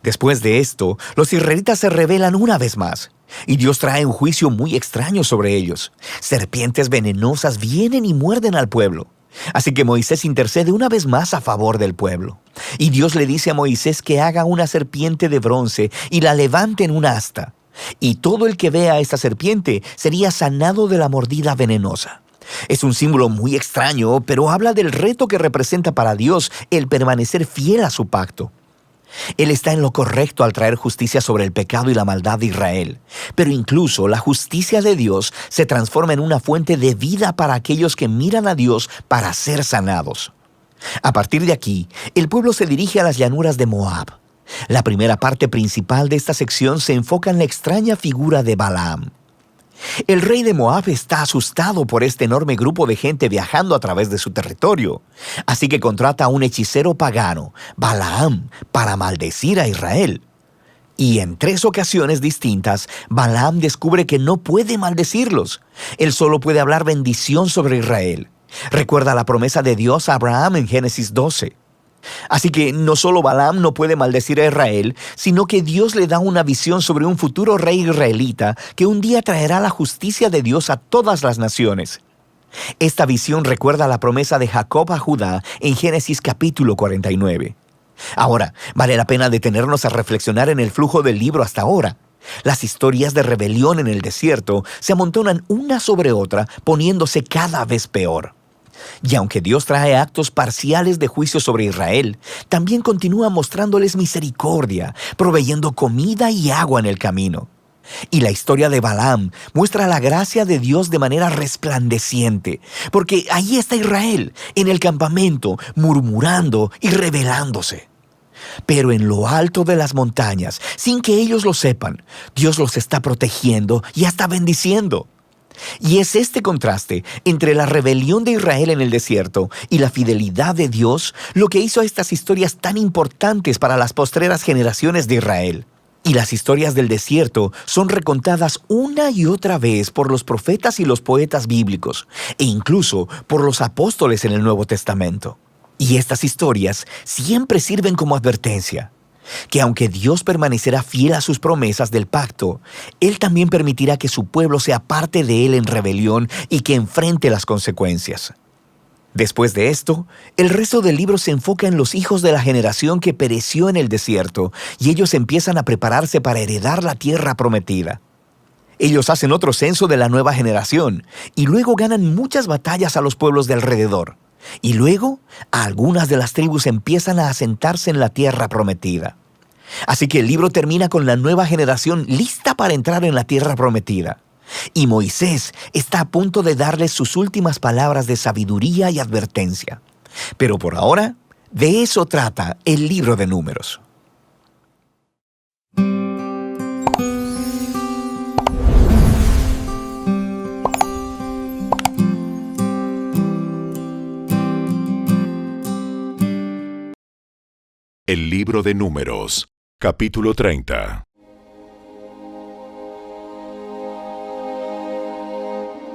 Después de esto, los israelitas se rebelan una vez más, y Dios trae un juicio muy extraño sobre ellos. Serpientes venenosas vienen y muerden al pueblo. Así que Moisés intercede una vez más a favor del pueblo. Y Dios le dice a Moisés que haga una serpiente de bronce y la levante en una asta. Y todo el que vea a esta serpiente sería sanado de la mordida venenosa. Es un símbolo muy extraño, pero habla del reto que representa para Dios el permanecer fiel a su pacto. Él está en lo correcto al traer justicia sobre el pecado y la maldad de Israel, pero incluso la justicia de Dios se transforma en una fuente de vida para aquellos que miran a Dios para ser sanados. A partir de aquí, el pueblo se dirige a las llanuras de Moab. La primera parte principal de esta sección se enfoca en la extraña figura de Balaam. El rey de Moab está asustado por este enorme grupo de gente viajando a través de su territorio, así que contrata a un hechicero pagano, Balaam, para maldecir a Israel. Y en 3 ocasiones distintas, Balaam descubre que no puede maldecirlos. Él solo puede hablar bendición sobre Israel. Recuerda la promesa de Dios a Abraham en Génesis 12. Así que no solo Balaam no puede maldecir a Israel, sino que Dios le da una visión sobre un futuro rey israelita que un día traerá la justicia de Dios a todas las naciones. Esta visión recuerda la promesa de Jacob a Judá en Génesis capítulo 49. Ahora, vale la pena detenernos a reflexionar en el flujo del libro hasta ahora. Las historias de rebelión en el desierto se amontonan una sobre otra, poniéndose cada vez peor. Y aunque Dios trae actos parciales de juicio sobre Israel, también continúa mostrándoles misericordia, proveyendo comida y agua en el camino. Y la historia de Balaam muestra la gracia de Dios de manera resplandeciente, porque ahí está Israel, en el campamento, murmurando y rebelándose. Pero en lo alto de las montañas, sin que ellos lo sepan, Dios los está protegiendo y hasta bendiciendo. Y es este contraste entre la rebelión de Israel en el desierto y la fidelidad de Dios lo que hizo a estas historias tan importantes para las postreras generaciones de Israel. Y las historias del desierto son recontadas una y otra vez por los profetas y los poetas bíblicos, e incluso por los apóstoles en el Nuevo Testamento. Y estas historias siempre sirven como advertencia, que aunque Dios permanecerá fiel a sus promesas del pacto, Él también permitirá que su pueblo sea parte de Él en rebelión y que enfrente las consecuencias. Después de esto, el resto del libro se enfoca en los hijos de la generación que pereció en el desierto, y ellos empiezan a prepararse para heredar la tierra prometida. Ellos hacen otro censo de la nueva generación, y luego ganan muchas batallas a los pueblos de alrededor. Y luego, algunas de las tribus empiezan a asentarse en la tierra prometida. Así que el libro termina con la nueva generación lista para entrar en la tierra prometida. Y Moisés está a punto de darles sus últimas palabras de sabiduría y advertencia. Pero por ahora, de eso trata el libro de Números. El libro de Números, capítulo 30.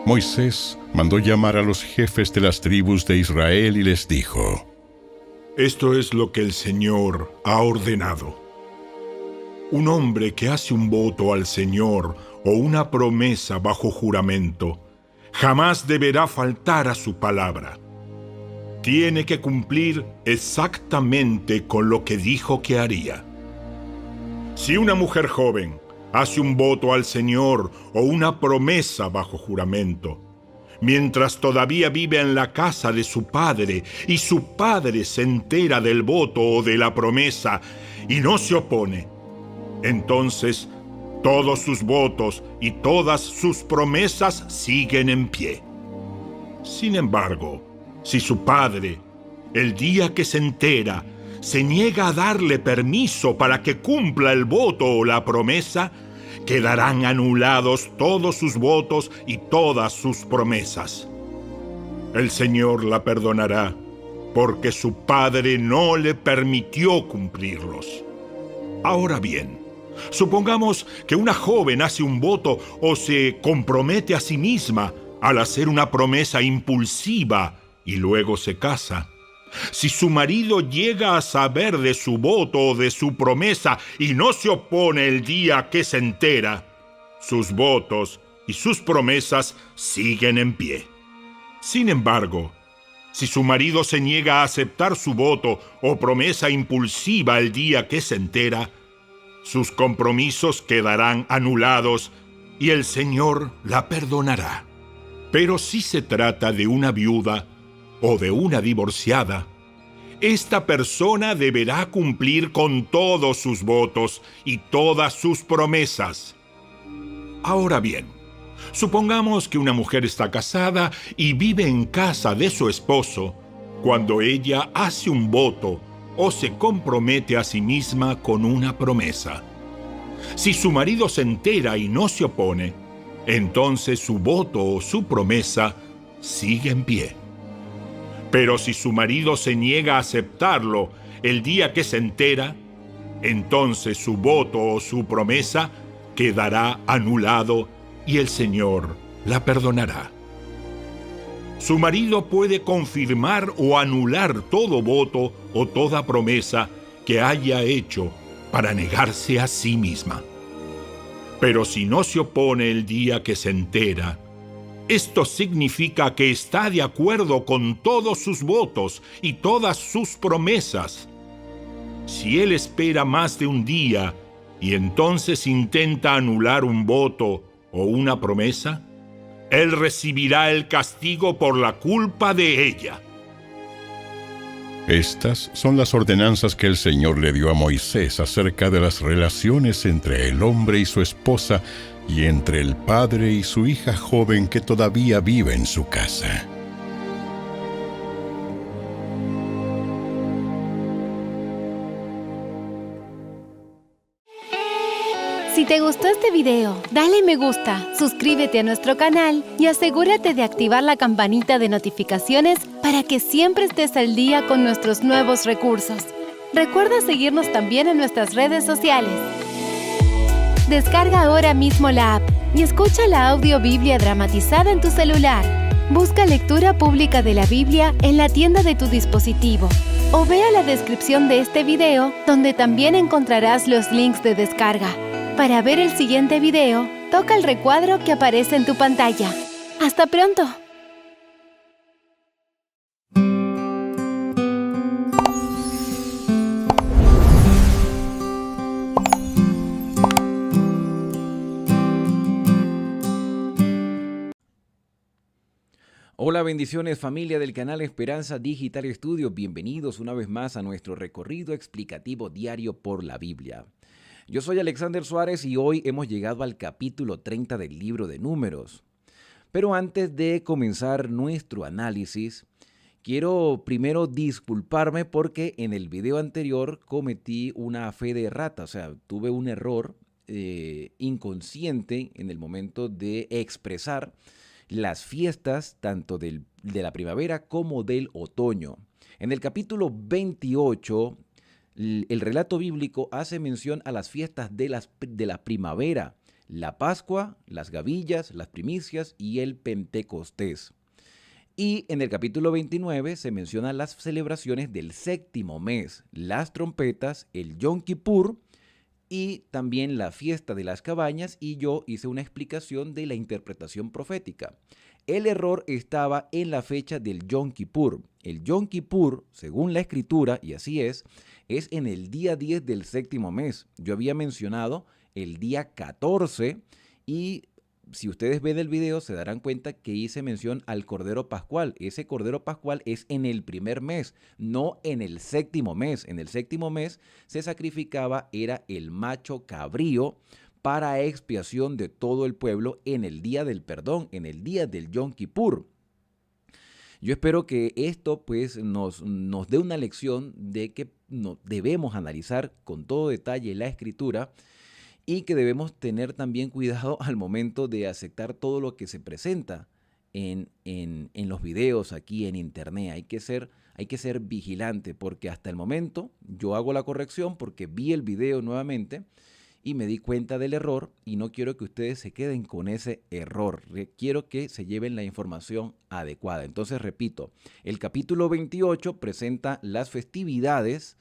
Moisés mandó llamar a los jefes de las tribus de Israel y les dijo: Esto es lo que el Señor ha ordenado. Un hombre que hace un voto al Señor o una promesa bajo juramento jamás deberá faltar a su palabra. Tiene que cumplir exactamente con lo que dijo que haría. Si una mujer joven hace un voto al Señor o una promesa bajo juramento, mientras todavía vive en la casa de su padre y su padre se entera del voto o de la promesa y no se opone, entonces todos sus votos y todas sus promesas siguen en pie. Sin embargo, si su padre, el día que se entera, se niega a darle permiso para que cumpla el voto o la promesa, quedarán anulados todos sus votos y todas sus promesas. El Señor la perdonará, porque su padre no le permitió cumplirlos. Ahora bien, supongamos que una joven hace un voto o se compromete a sí misma al hacer una promesa impulsiva y luego se casa. Si su marido llega a saber de su voto o de su promesa y no se opone el día que se entera, sus votos y sus promesas siguen en pie. Sin embargo, si su marido se niega a aceptar su voto o promesa impulsiva el día que se entera, sus compromisos quedarán anulados y el Señor la perdonará. Pero si se trata de una viuda o de una divorciada, esta persona deberá cumplir con todos sus votos y todas sus promesas. Ahora bien, supongamos que una mujer está casada y vive en casa de su esposo cuando ella hace un voto o se compromete a sí misma con una promesa. Si su marido se entera y no se opone, entonces su voto o su promesa sigue en pie. Pero si su marido se niega a aceptarlo el día que se entera, entonces su voto o su promesa quedará anulado y el Señor la perdonará. Su marido puede confirmar o anular todo voto o toda promesa que haya hecho para negarse a sí misma. Pero si no se opone el día que se entera, esto significa que está de acuerdo con todos sus votos y todas sus promesas. Si él espera más de un día y entonces intenta anular un voto o una promesa, él recibirá el castigo por la culpa de ella. Estas son las ordenanzas que el Señor le dio a Moisés acerca de las relaciones entre el hombre y su esposa y entre el padre y su hija joven que todavía vive en su casa. Si te gustó este video, dale me gusta, suscríbete a nuestro canal y asegúrate de activar la campanita de notificaciones para que siempre estés al día con nuestros nuevos recursos. Recuerda seguirnos también en nuestras redes sociales. Descarga ahora mismo la app y escucha la audio Biblia dramatizada en tu celular. Busca lectura pública de la Biblia en la tienda de tu dispositivo o vea la descripción de este video donde también encontrarás los links de descarga. Para ver el siguiente video, toca el recuadro que aparece en tu pantalla. ¡Hasta pronto! Hola, bendiciones familia del canal Esperanza Digital Estudio. Bienvenidos una vez más a nuestro recorrido explicativo diario por la Biblia. Yo soy Alexander Suárez y hoy hemos llegado al capítulo 30 del libro de Números. Pero antes de comenzar nuestro análisis, quiero primero disculparme porque en el video anterior cometí una fe de rata, o sea, tuve un error inconsciente en el momento de expresar las fiestas tanto de la primavera como del otoño. En el capítulo 28, el relato bíblico hace mención a las fiestas de la primavera, la Pascua, las gavillas, las primicias y el Pentecostés. Y en el capítulo 29 se mencionan las celebraciones del séptimo mes, las trompetas, el Yom Kippur y también la fiesta de las cabañas, y yo hice una explicación de la interpretación profética. El error estaba en la fecha del Yom Kippur. El Yom Kippur, según la escritura, y así es en el día 10 del séptimo mes. Yo había mencionado el día 14 y si ustedes ven el video se darán cuenta que hice mención al Cordero Pascual. Ese Cordero Pascual es en el primer mes, no en el séptimo mes. En el séptimo mes se sacrificaba, era el macho cabrío para expiación de todo el pueblo en el día del perdón, en el día del Yom Kippur. Yo espero que esto pues nos dé una lección de que debemos analizar con todo detalle la escritura y que debemos tener también cuidado al momento de aceptar todo lo que se presenta en los videos aquí en internet. Hay que ser vigilante porque hasta el momento yo hago la corrección porque vi el video nuevamente y me di cuenta del error y no quiero que ustedes se queden con ese error. Quiero que se lleven la información adecuada. Entonces, repito, el capítulo 28 presenta las festividades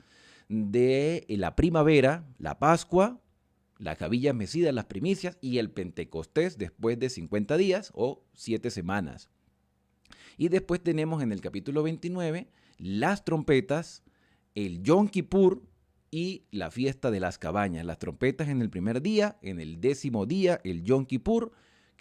de la primavera, la Pascua, las gavillas mecidas, las primicias y el Pentecostés después de 50 días o 7 semanas. Y después tenemos en el capítulo 29 las trompetas, el Yom Kippur y la fiesta de las cabañas. Las trompetas en el primer día, en el 10º día, el Yom Kippur,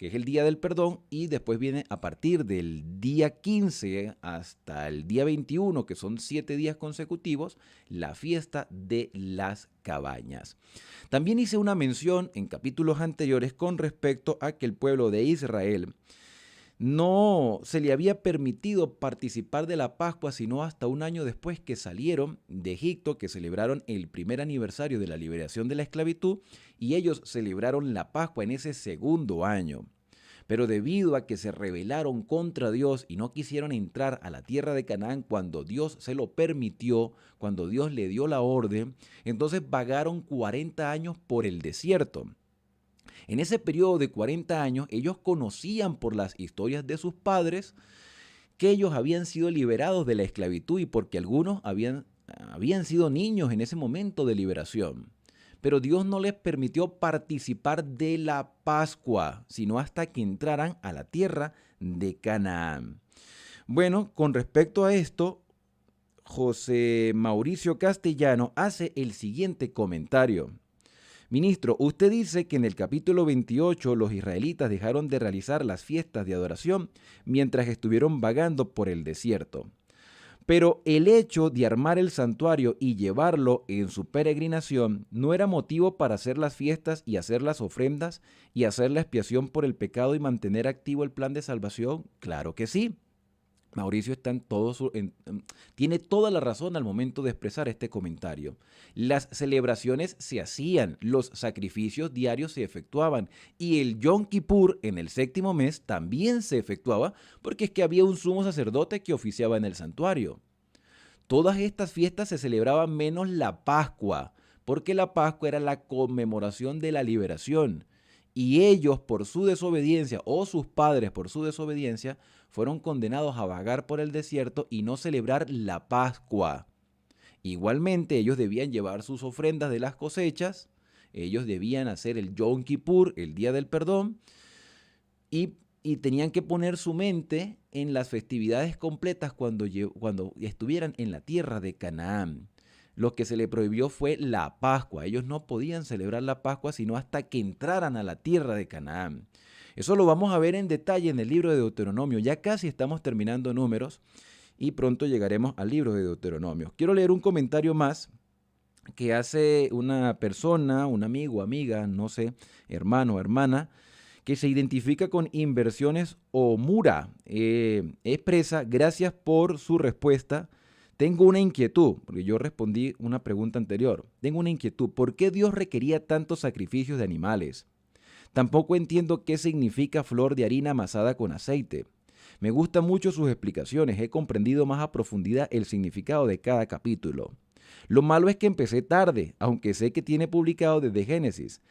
que es el Día del Perdón, y después viene a partir del día 15 hasta el día 21, que son 7 días consecutivos, la fiesta de las cabañas. También hice una mención en capítulos anteriores con respecto a que el pueblo de Israel no se le había permitido participar de la Pascua sino hasta un año después que salieron de Egipto, que celebraron el primer aniversario de la liberación de la esclavitud, y ellos celebraron la Pascua en ese segundo año. Pero debido a que se rebelaron contra Dios y no quisieron entrar a la tierra de Canaán cuando Dios se lo permitió, cuando Dios le dio la orden, entonces vagaron 40 años por el desierto. En ese periodo de 40 años, ellos conocían por las historias de sus padres que ellos habían sido liberados de la esclavitud y porque algunos habían sido niños en ese momento de liberación. Pero Dios no les permitió participar de la Pascua, sino hasta que entraran a la tierra de Canaán. Bueno, con respecto a esto, José Mauricio Castellano hace el siguiente comentario. Ministro, usted dice que en el capítulo 28 los israelitas dejaron de realizar las fiestas de adoración mientras estuvieron vagando por el desierto. Pero el hecho de armar el santuario y llevarlo en su peregrinación no era motivo para hacer las fiestas y hacer las ofrendas y hacer la expiación por el pecado y mantener activo el plan de salvación. Claro que sí. Mauricio tiene toda la razón al momento de expresar este comentario. Las celebraciones se hacían, los sacrificios diarios se efectuaban y el Yom Kippur en el 7º mes también se efectuaba porque es que había un sumo sacerdote que oficiaba en el santuario. Todas estas fiestas se celebraban menos la Pascua, porque la Pascua era la conmemoración de la liberación. Y ellos por su desobediencia, o sus padres por su desobediencia, fueron condenados a vagar por el desierto y no celebrar la Pascua. Igualmente ellos debían llevar sus ofrendas de las cosechas, ellos debían hacer el Yom Kippur, el Día del Perdón, y tenían que poner su mente en las festividades completas cuando estuvieran en la tierra de Canaán. Lo que se le prohibió fue la Pascua. Ellos no podían celebrar la Pascua sino hasta que entraran a la tierra de Canaán. Eso lo vamos a ver en detalle en el libro de Deuteronomio. Ya casi estamos terminando Números y pronto llegaremos al libro de Deuteronomio. Quiero leer un comentario más que hace una persona, un amigo, amiga, no sé, hermano, hermana, que se identifica con Inversiones Omura. Expresa, gracias por su respuesta. Tengo una inquietud, porque yo respondí una pregunta anterior. Tengo una inquietud. ¿Por qué Dios requería tantos sacrificios de animales? Tampoco entiendo qué significa flor de harina amasada con aceite. Me gustan mucho sus explicaciones. He comprendido más a profundidad el significado de cada capítulo. Lo malo es que empecé tarde, aunque sé que tiene publicado desde Génesis.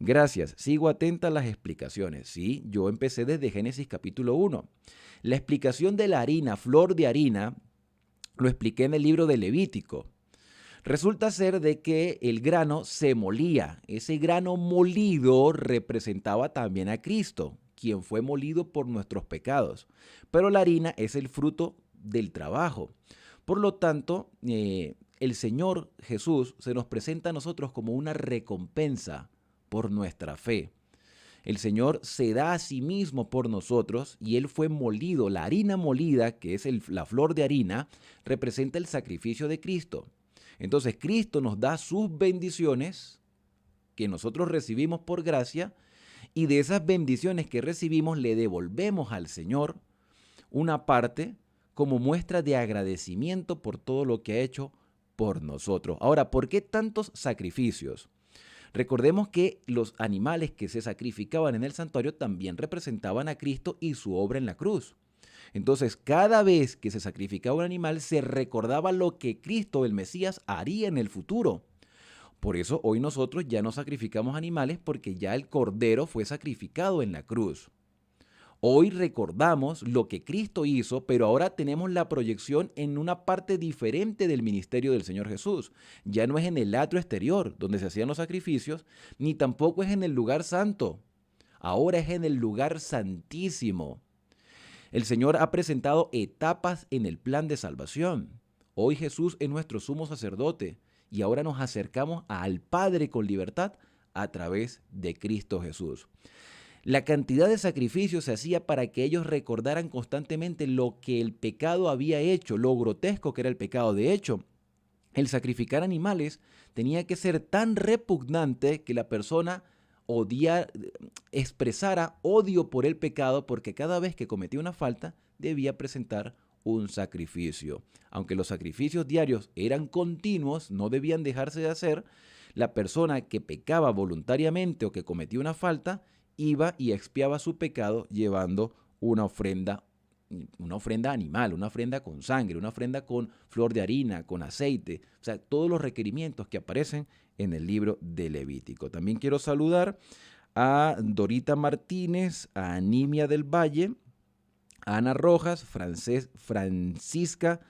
Gracias, sigo atenta a las explicaciones. Sí, yo empecé desde Génesis capítulo 1. La explicación de la harina, flor de harina, lo expliqué en el libro de Levítico. Resulta ser de que el grano se molía. Ese grano molido representaba también a Cristo, quien fue molido por nuestros pecados. Pero la harina es el fruto del trabajo. Por lo tanto, el Señor Jesús se nos presenta a nosotros como una recompensa por nuestra fe. El Señor se da a sí mismo por nosotros y Él fue molido. La harina molida, que es la flor de harina, representa el sacrificio de Cristo. Entonces Cristo nos da sus bendiciones que nosotros recibimos por gracia y de esas bendiciones que recibimos le devolvemos al Señor una parte como muestra de agradecimiento por todo lo que ha hecho por nosotros. Ahora, ¿por qué tantos sacrificios? Recordemos que los animales que se sacrificaban en el santuario también representaban a Cristo y su obra en la cruz. Entonces, cada vez que se sacrificaba un animal, se recordaba lo que Cristo, el Mesías, haría en el futuro. Por eso hoy nosotros ya no sacrificamos animales porque ya el Cordero fue sacrificado en la cruz. Hoy recordamos lo que Cristo hizo, pero ahora tenemos la proyección en una parte diferente del ministerio del Señor Jesús. Ya no es en el atrio exterior, donde se hacían los sacrificios, ni tampoco es en el lugar santo. Ahora es en el lugar santísimo. El Señor ha presentado etapas en el plan de salvación. Hoy Jesús es nuestro sumo sacerdote y ahora nos acercamos al Padre con libertad a través de Cristo Jesús. La cantidad de sacrificios se hacía para que ellos recordaran constantemente lo que el pecado había hecho, lo grotesco que era el pecado. De hecho, el sacrificar animales tenía que ser tan repugnante que la persona expresara odio por el pecado, porque cada vez que cometía una falta debía presentar un sacrificio. Aunque los sacrificios diarios eran continuos, no debían dejarse de hacer, la persona que pecaba voluntariamente o que cometía una falta iba y expiaba su pecado llevando una ofrenda animal, una ofrenda con sangre, una ofrenda con flor de harina, con aceite, o sea, todos los requerimientos que aparecen en el libro de Levítico. También quiero saludar a Dorita Martínez, a Animia del Valle, a Ana Rojas, Francisca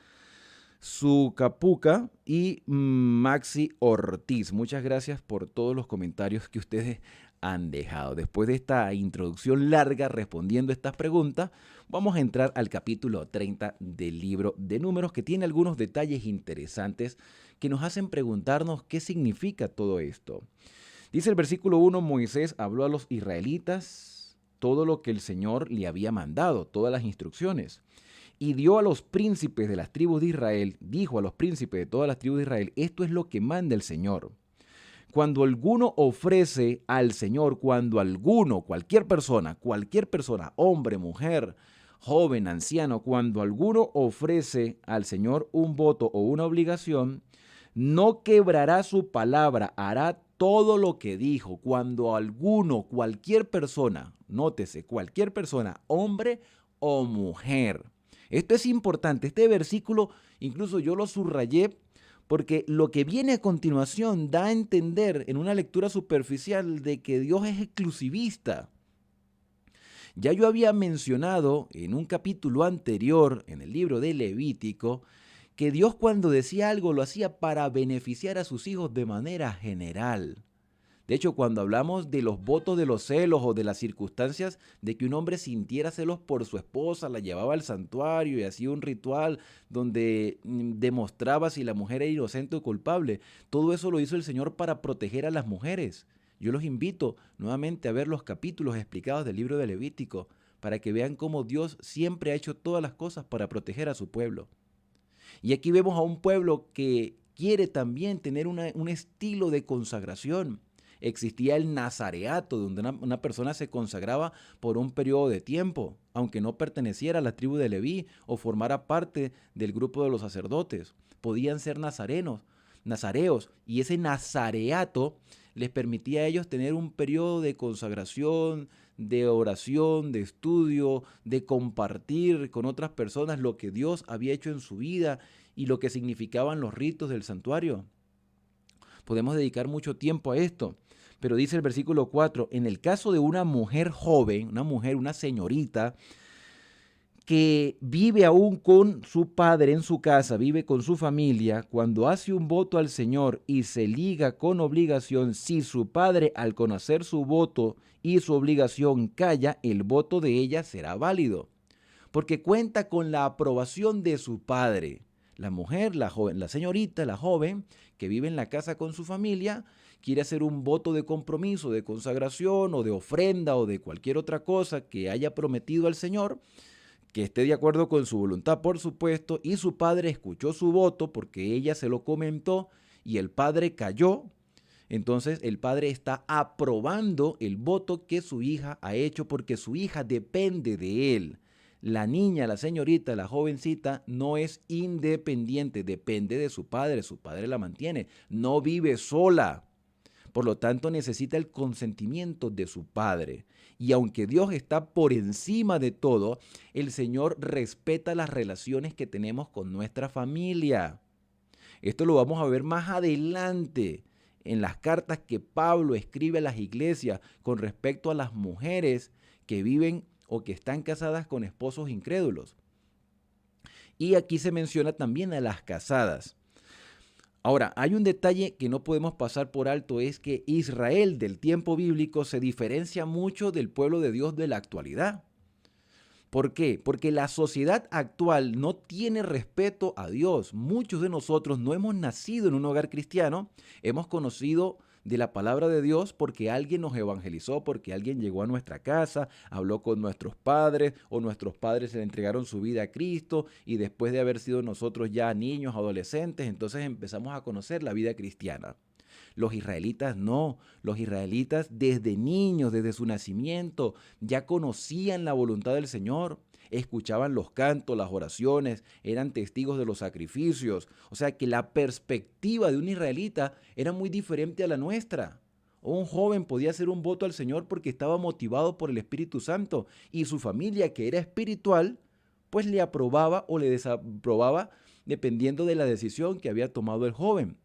Zucapuca y Maxi Ortiz. Muchas gracias por todos los comentarios que ustedes han dejado. Después de esta introducción larga respondiendo estas preguntas, vamos a entrar al capítulo 30 del libro de Números, que tiene algunos detalles interesantes que nos hacen preguntarnos qué significa todo esto. Dice el versículo 1, Moisés habló a los israelitas todo lo que el Señor le había mandado, todas las instrucciones. Y dio a los príncipes de las tribus de Israel, dijo a los príncipes de todas las tribus de Israel, esto es lo que manda el Señor. Cuando alguno ofrece al Señor, cualquier persona, hombre, mujer, joven, anciano, cuando alguno ofrece al Señor un voto o una obligación, no quebrará su palabra, hará todo lo que dijo. Cuando cualquier persona, nótese, cualquier persona, hombre o mujer. Esto es importante, este versículo incluso yo lo subrayé porque lo que viene a continuación da a entender en una lectura superficial de que Dios es exclusivista. Ya yo había mencionado en un capítulo anterior, en el libro de Levítico, que Dios cuando decía algo lo hacía para beneficiar a sus hijos de manera general. De hecho, cuando hablamos de los votos de los celos o de las circunstancias de que un hombre sintiera celos por su esposa, la llevaba al santuario y hacía un ritual donde demostraba si la mujer era inocente o culpable, todo eso lo hizo el Señor para proteger a las mujeres. Yo los invito nuevamente a ver los capítulos explicados del libro de Levítico para que vean cómo Dios siempre ha hecho todas las cosas para proteger a su pueblo. Y aquí vemos a un pueblo que quiere también tener un estilo de consagración. Existía el nazareato, donde una persona se consagraba por un periodo de tiempo, aunque no perteneciera a la tribu de Leví o formara parte del grupo de los sacerdotes. Podían ser nazareos, y ese nazareato les permitía a ellos tener un periodo de consagración, de oración, de estudio, de compartir con otras personas lo que Dios había hecho en su vida y lo que significaban los ritos del santuario. Podemos dedicar mucho tiempo a esto, pero dice el versículo 4, en el caso de una mujer joven, una señorita, que vive aún con su padre en su casa, vive con su familia, cuando hace un voto al Señor y se liga con obligación, si su padre al conocer su voto y su obligación calla, el voto de ella será válido, porque cuenta con la aprobación de su padre. La mujer, la joven, la señorita, la joven, que vive en la casa con su familia, quiere hacer un voto de compromiso, de consagración o de ofrenda o de cualquier otra cosa que haya prometido al Señor, que esté de acuerdo con su voluntad, por supuesto, y su padre escuchó su voto porque ella se lo comentó y el padre cayó. Entonces el padre está aprobando el voto que su hija ha hecho porque su hija depende de él. La niña, la señorita, la jovencita no es independiente, depende de su padre la mantiene, no vive sola. Por lo tanto, necesita el consentimiento de su padre. Y aunque Dios está por encima de todo, el Señor respeta las relaciones que tenemos con nuestra familia. Esto lo vamos a ver más adelante en las cartas que Pablo escribe a las iglesias con respecto a las mujeres que viven o que están casadas con esposos incrédulos. Y aquí se menciona también a las casadas. Ahora, hay un detalle que no podemos pasar por alto, es que Israel del tiempo bíblico se diferencia mucho del pueblo de Dios de la actualidad. ¿Por qué? Porque la sociedad actual no tiene respeto a Dios. Muchos de nosotros no hemos nacido en un hogar cristiano, hemos conocido de la palabra de Dios porque alguien nos evangelizó, porque alguien llegó a nuestra casa, habló con nuestros padres o nuestros padres le entregaron su vida a Cristo y después de haber sido nosotros ya niños, adolescentes, entonces empezamos a conocer la vida cristiana. Los israelitas no, los israelitas desde niños, desde su nacimiento, ya conocían la voluntad del Señor, escuchaban los cantos, las oraciones, eran testigos de los sacrificios. O sea que la perspectiva de un israelita era muy diferente a la nuestra. Un joven podía hacer un voto al Señor porque estaba motivado por el Espíritu Santo y su familia, que era espiritual, pues le aprobaba o le desaprobaba dependiendo de la decisión que había tomado el joven.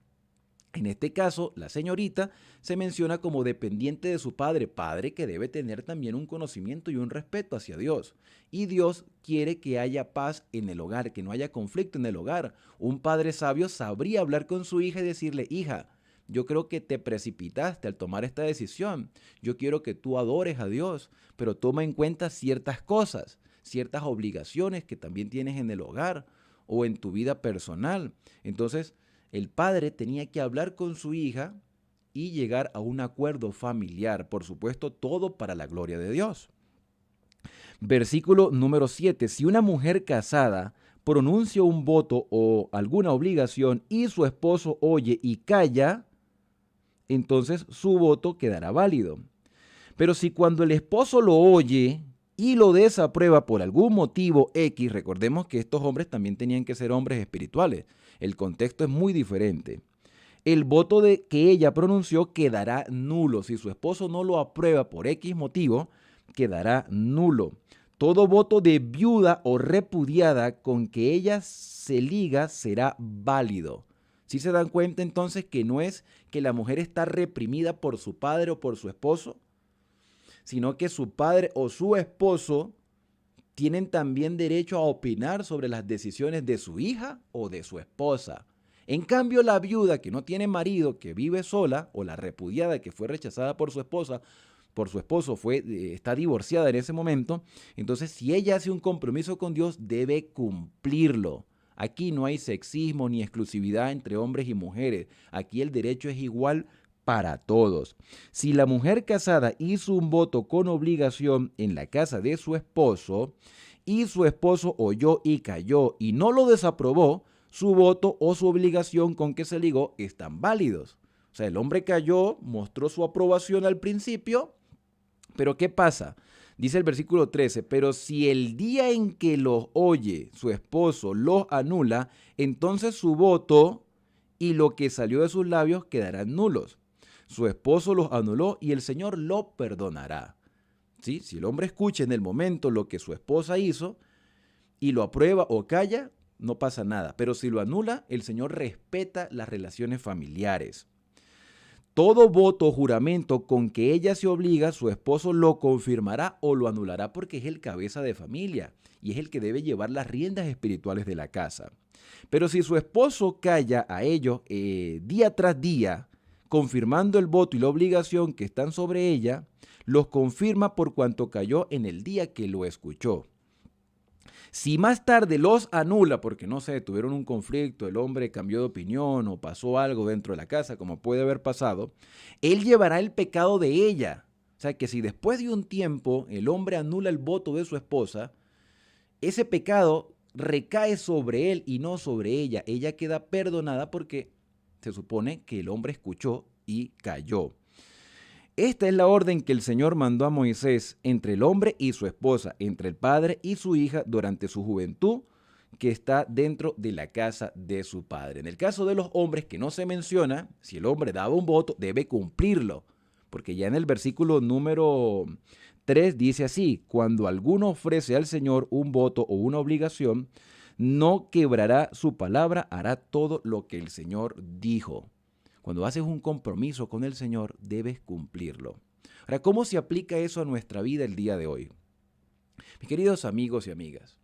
En este caso, la señorita se menciona como dependiente de su padre, padre que debe tener también un conocimiento y un respeto hacia Dios. Y Dios quiere que haya paz en el hogar, que no haya conflicto en el hogar. Un padre sabio sabría hablar con su hija y decirle, hija, yo creo que te precipitaste al tomar esta decisión. Yo quiero que tú adores a Dios, pero toma en cuenta ciertas cosas, ciertas obligaciones que también tienes en el hogar o en tu vida personal. Entonces, el padre tenía que hablar con su hija y llegar a un acuerdo familiar, por supuesto, todo para la gloria de Dios. Versículo número 7. Si una mujer casada pronuncia un voto o alguna obligación y su esposo oye y calla, entonces su voto quedará válido. Pero si cuando el esposo lo oye y lo desaprueba por algún motivo X, recordemos que estos hombres también tenían que ser hombres espirituales. El contexto es muy diferente. El voto que ella pronunció quedará nulo. Si su esposo no lo aprueba por X motivo, quedará nulo. Todo voto de viuda o repudiada con que ella se liga será válido. ¿Sí se dan cuenta entonces que no es que la mujer está reprimida por su padre o por su esposo, sino que su padre o su esposo tienen también derecho a opinar sobre las decisiones de su hija o de su esposa? En cambio, la viuda que no tiene marido, que vive sola, o la repudiada que fue rechazada por su esposa, por su esposo, está divorciada en ese momento, entonces si ella hace un compromiso con Dios, debe cumplirlo. Aquí no hay sexismo ni exclusividad entre hombres y mujeres. Aquí el derecho es igual para todos. Si la mujer casada hizo un voto con obligación en la casa de su esposo y su esposo oyó y calló y no lo desaprobó, su voto o su obligación con que se ligó están válidos. O sea, el hombre calló, mostró su aprobación al principio, pero ¿qué pasa? Dice el versículo 13, pero si el día en que los oye su esposo los anula, entonces su voto y lo que salió de sus labios quedarán nulos. Su esposo los anuló y el Señor lo perdonará. ¿Sí? Si el hombre escucha en el momento lo que su esposa hizo y lo aprueba o calla, no pasa nada. Pero si lo anula, el Señor respeta las relaciones familiares. Todo voto o juramento con que ella se obliga, su esposo lo confirmará o lo anulará porque es el cabeza de familia y es el que debe llevar las riendas espirituales de la casa. Pero si su esposo calla a ellos día tras día, confirmando el voto y la obligación que están sobre ella, los confirma por cuanto cayó en el día que lo escuchó. Si más tarde los anula porque, no sé, tuvieron un conflicto, el hombre cambió de opinión o pasó algo dentro de la casa, como puede haber pasado, él llevará el pecado de ella. O sea que si después de un tiempo el hombre anula el voto de su esposa, ese pecado recae sobre él y no sobre ella. Ella queda perdonada porque se supone que el hombre escuchó y cayó. Esta es la orden que el Señor mandó a Moisés entre el hombre y su esposa, entre el padre y su hija durante su juventud, que está dentro de la casa de su padre. En el caso de los hombres que no se menciona, si el hombre daba un voto, debe cumplirlo, porque ya en el versículo número 3 dice así: cuando alguno ofrece al Señor un voto o una obligación, no quebrará su palabra, hará todo lo que el Señor dijo. Cuando haces un compromiso con el Señor, debes cumplirlo. Ahora, ¿cómo se aplica eso a nuestra vida el día de hoy? Mis queridos amigos y amigas,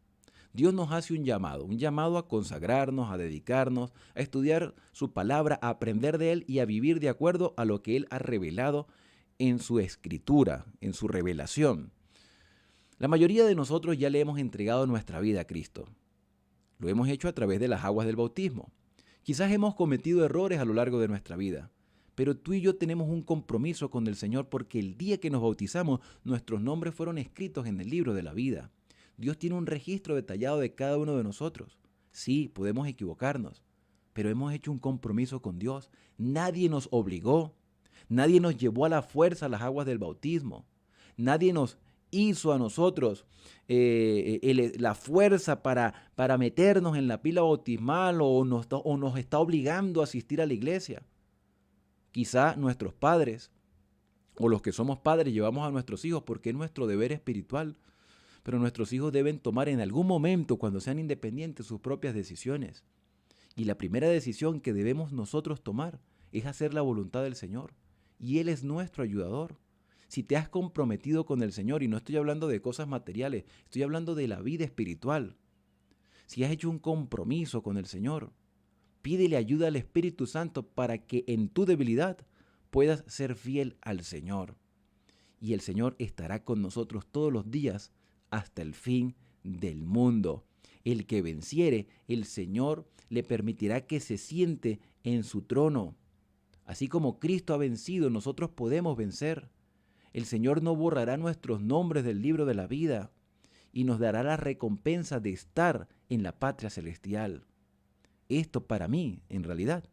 Dios nos hace un llamado a consagrarnos, a dedicarnos, a estudiar su palabra, a aprender de Él y a vivir de acuerdo a lo que Él ha revelado en su escritura, en su revelación. La mayoría de nosotros ya le hemos entregado nuestra vida a Cristo. Lo hemos hecho a través de las aguas del bautismo. Quizás hemos cometido errores a lo largo de nuestra vida, Pero tú y yo tenemos un compromiso con el Señor porque el día que nos bautizamos, nuestros nombres fueron escritos en el libro de la vida. Dios tiene un registro detallado de cada uno de nosotros. Sí, podemos equivocarnos, pero hemos hecho un compromiso con Dios. Nadie nos obligó, nadie nos llevó a la fuerza a las aguas del bautismo. Nadie nos hizo a nosotros la fuerza para meternos en la pila bautismal o nos está obligando a asistir a la iglesia. Quizá nuestros padres o los que somos padres llevamos a nuestros hijos porque es nuestro deber espiritual, pero nuestros hijos deben tomar en algún momento, cuando sean independientes, sus propias decisiones. Y la primera decisión que debemos nosotros tomar es hacer la voluntad del Señor. Y Él es nuestro ayudador. Si te has comprometido con el Señor, y no estoy hablando de cosas materiales, estoy hablando de la vida espiritual. Si has hecho un compromiso con el Señor, pídele ayuda al Espíritu Santo para que en tu debilidad puedas ser fiel al Señor. Y el Señor estará con nosotros todos los días hasta el fin del mundo. El que venciere, el Señor le permitirá que se siente en su trono. Así como Cristo ha vencido, nosotros podemos vencer. El Señor no borrará nuestros nombres del libro de la vida y nos dará la recompensa de estar en la patria celestial. Esto para mí, en realidad,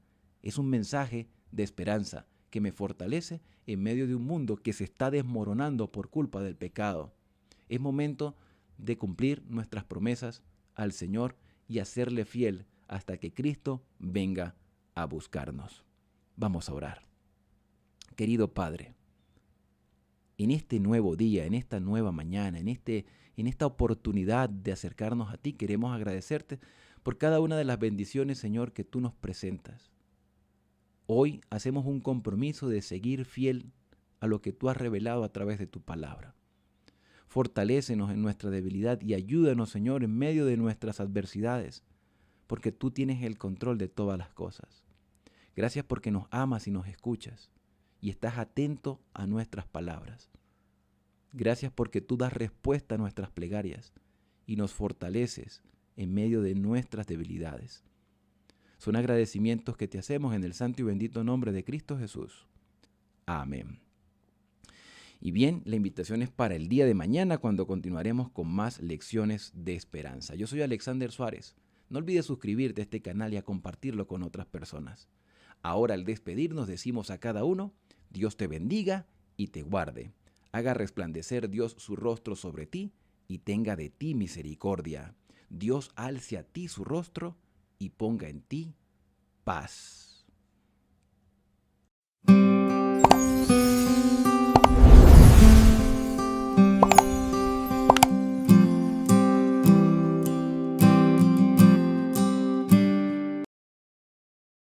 es un mensaje de esperanza que me fortalece en medio de un mundo que se está desmoronando por culpa del pecado. Es momento de cumplir nuestras promesas al Señor y hacerle fiel hasta que Cristo venga a buscarnos. Vamos a orar. Querido Padre, en este nuevo día, en esta nueva mañana, en esta oportunidad de acercarnos a ti, queremos agradecerte por cada una de las bendiciones, Señor, que tú nos presentas. Hoy hacemos un compromiso de seguir fiel a lo que tú has revelado a través de tu palabra. Fortalécenos en nuestra debilidad y ayúdanos, Señor, en medio de nuestras adversidades, porque tú tienes el control de todas las cosas. Gracias porque nos amas y nos escuchas y estás atento a nuestras palabras. Gracias porque tú das respuesta a nuestras plegarias y nos fortaleces en medio de nuestras debilidades. Son agradecimientos que te hacemos en el santo y bendito nombre de Cristo Jesús. Amén. Y bien, la invitación es para el día de mañana, cuando continuaremos con más lecciones de esperanza. Yo soy Alexander Suárez. No olvides suscribirte a este canal y a compartirlo con otras personas. Ahora, al despedirnos, decimos a cada uno: Dios te bendiga y te guarde. Haga resplandecer Dios su rostro sobre ti y tenga de ti misericordia. Dios alce a ti su rostro y ponga en ti paz.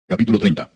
Capítulo 30.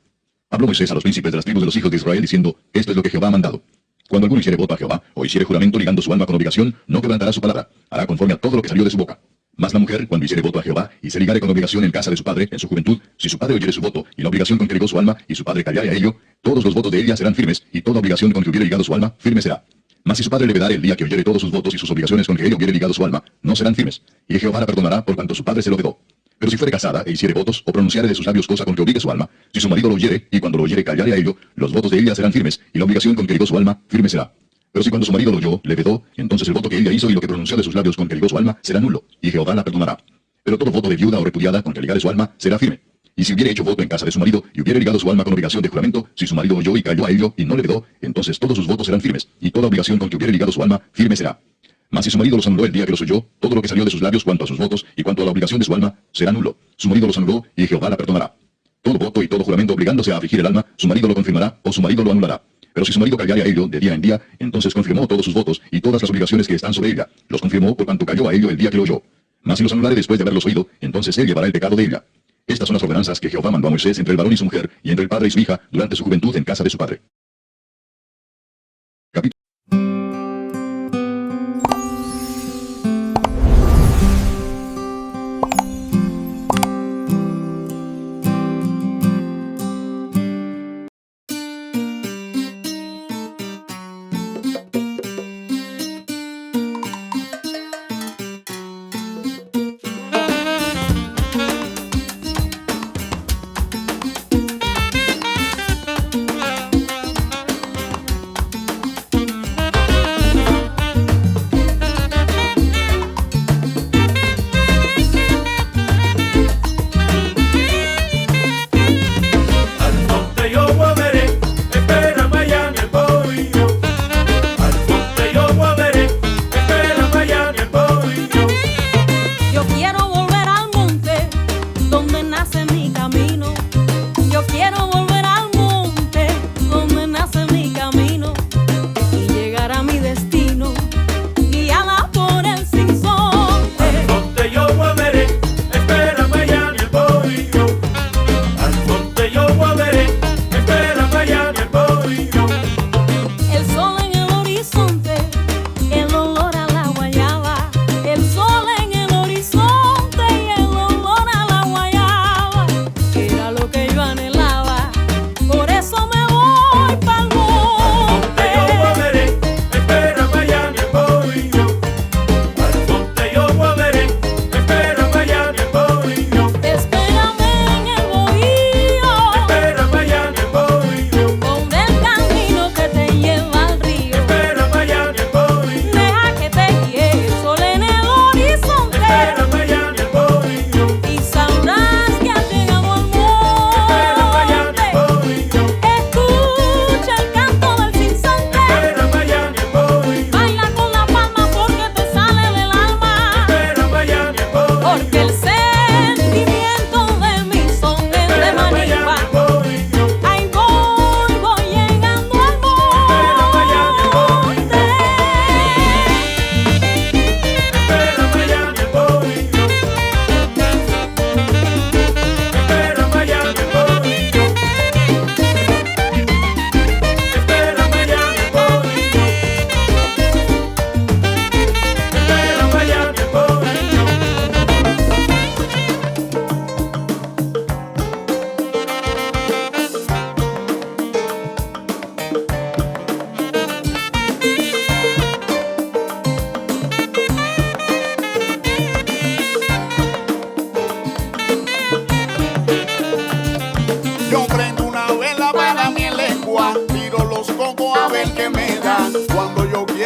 Habló Moisés a los príncipes de las tribus de los hijos de Israel, diciendo: Esto es lo que Jehová ha mandado. Cuando alguno hiciere voto a Jehová, o hiciere juramento ligando su alma con obligación, no quebrantará su palabra, hará conforme a todo lo que salió de su boca. Mas la mujer, cuando hiciere voto a Jehová, y se ligare con obligación en casa de su padre, en su juventud, si su padre oyere su voto, y la obligación con que ligó su alma, y su padre callare a ello, todos los votos de ella serán firmes, y toda obligación con que hubiere ligado su alma, firme será. Mas si su padre le vedare el día que oyere todos sus votos y sus obligaciones con que ella hubiere ligado su alma, no serán firmes, y Jehová la perdonará por cuanto su padre se lo vedó. Pero si fuere casada, e hiciere votos, o pronunciare de sus labios cosa con que obligue su alma, si su marido lo oyere, y cuando lo oyere callare a ello, los votos de ella serán firmes, y la obligación con que ligó su alma, firme será. Pero si cuando su marido lo oyó, le vedó, entonces el voto que ella hizo y lo que pronunció de sus labios con que ligó su alma, será nulo, y Jehová la perdonará. Pero todo voto de viuda o repudiada con que ligare su alma, será firme. Y si hubiere hecho voto en casa de su marido, y hubiere ligado su alma con obligación de juramento, si su marido oyó y calló a ello, y no le vedó, entonces todos sus votos serán firmes, y toda obligación con que hubiere ligado su alma, firme será. Mas si su marido los anuló el día que los oyó, todo lo que salió de sus labios cuanto a sus votos y cuanto a la obligación de su alma, será nulo. Su marido los anuló, y Jehová la perdonará. Todo voto y todo juramento obligándose a afligir el alma, su marido lo confirmará, o su marido lo anulará. Pero si su marido callare a ello de día en día, entonces confirmó todos sus votos y todas las obligaciones que están sobre ella. Los confirmó por cuanto calló a ello el día que lo oyó. Mas si los anulare después de haberlos oído, entonces él llevará el pecado de ella. Estas son las ordenanzas que Jehová mandó a Moisés entre el varón y su mujer, y entre el padre y su hija, durante su juventud en casa de su padre.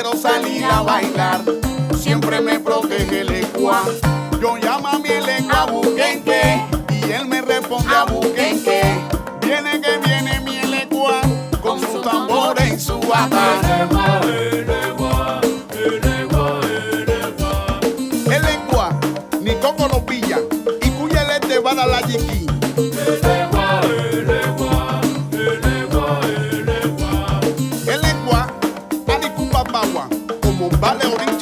quiero salir a bailar, siempre me protege el ecua. Yo llamo a mi lengua buquenque y él me responde a buquenque. Viene que viene mi elecua con su tambor en su bata. El ecua ni coco lo pilla y cuya le te va a dar la yiqui. El ecua, aricupa bagua, como vale ahorita.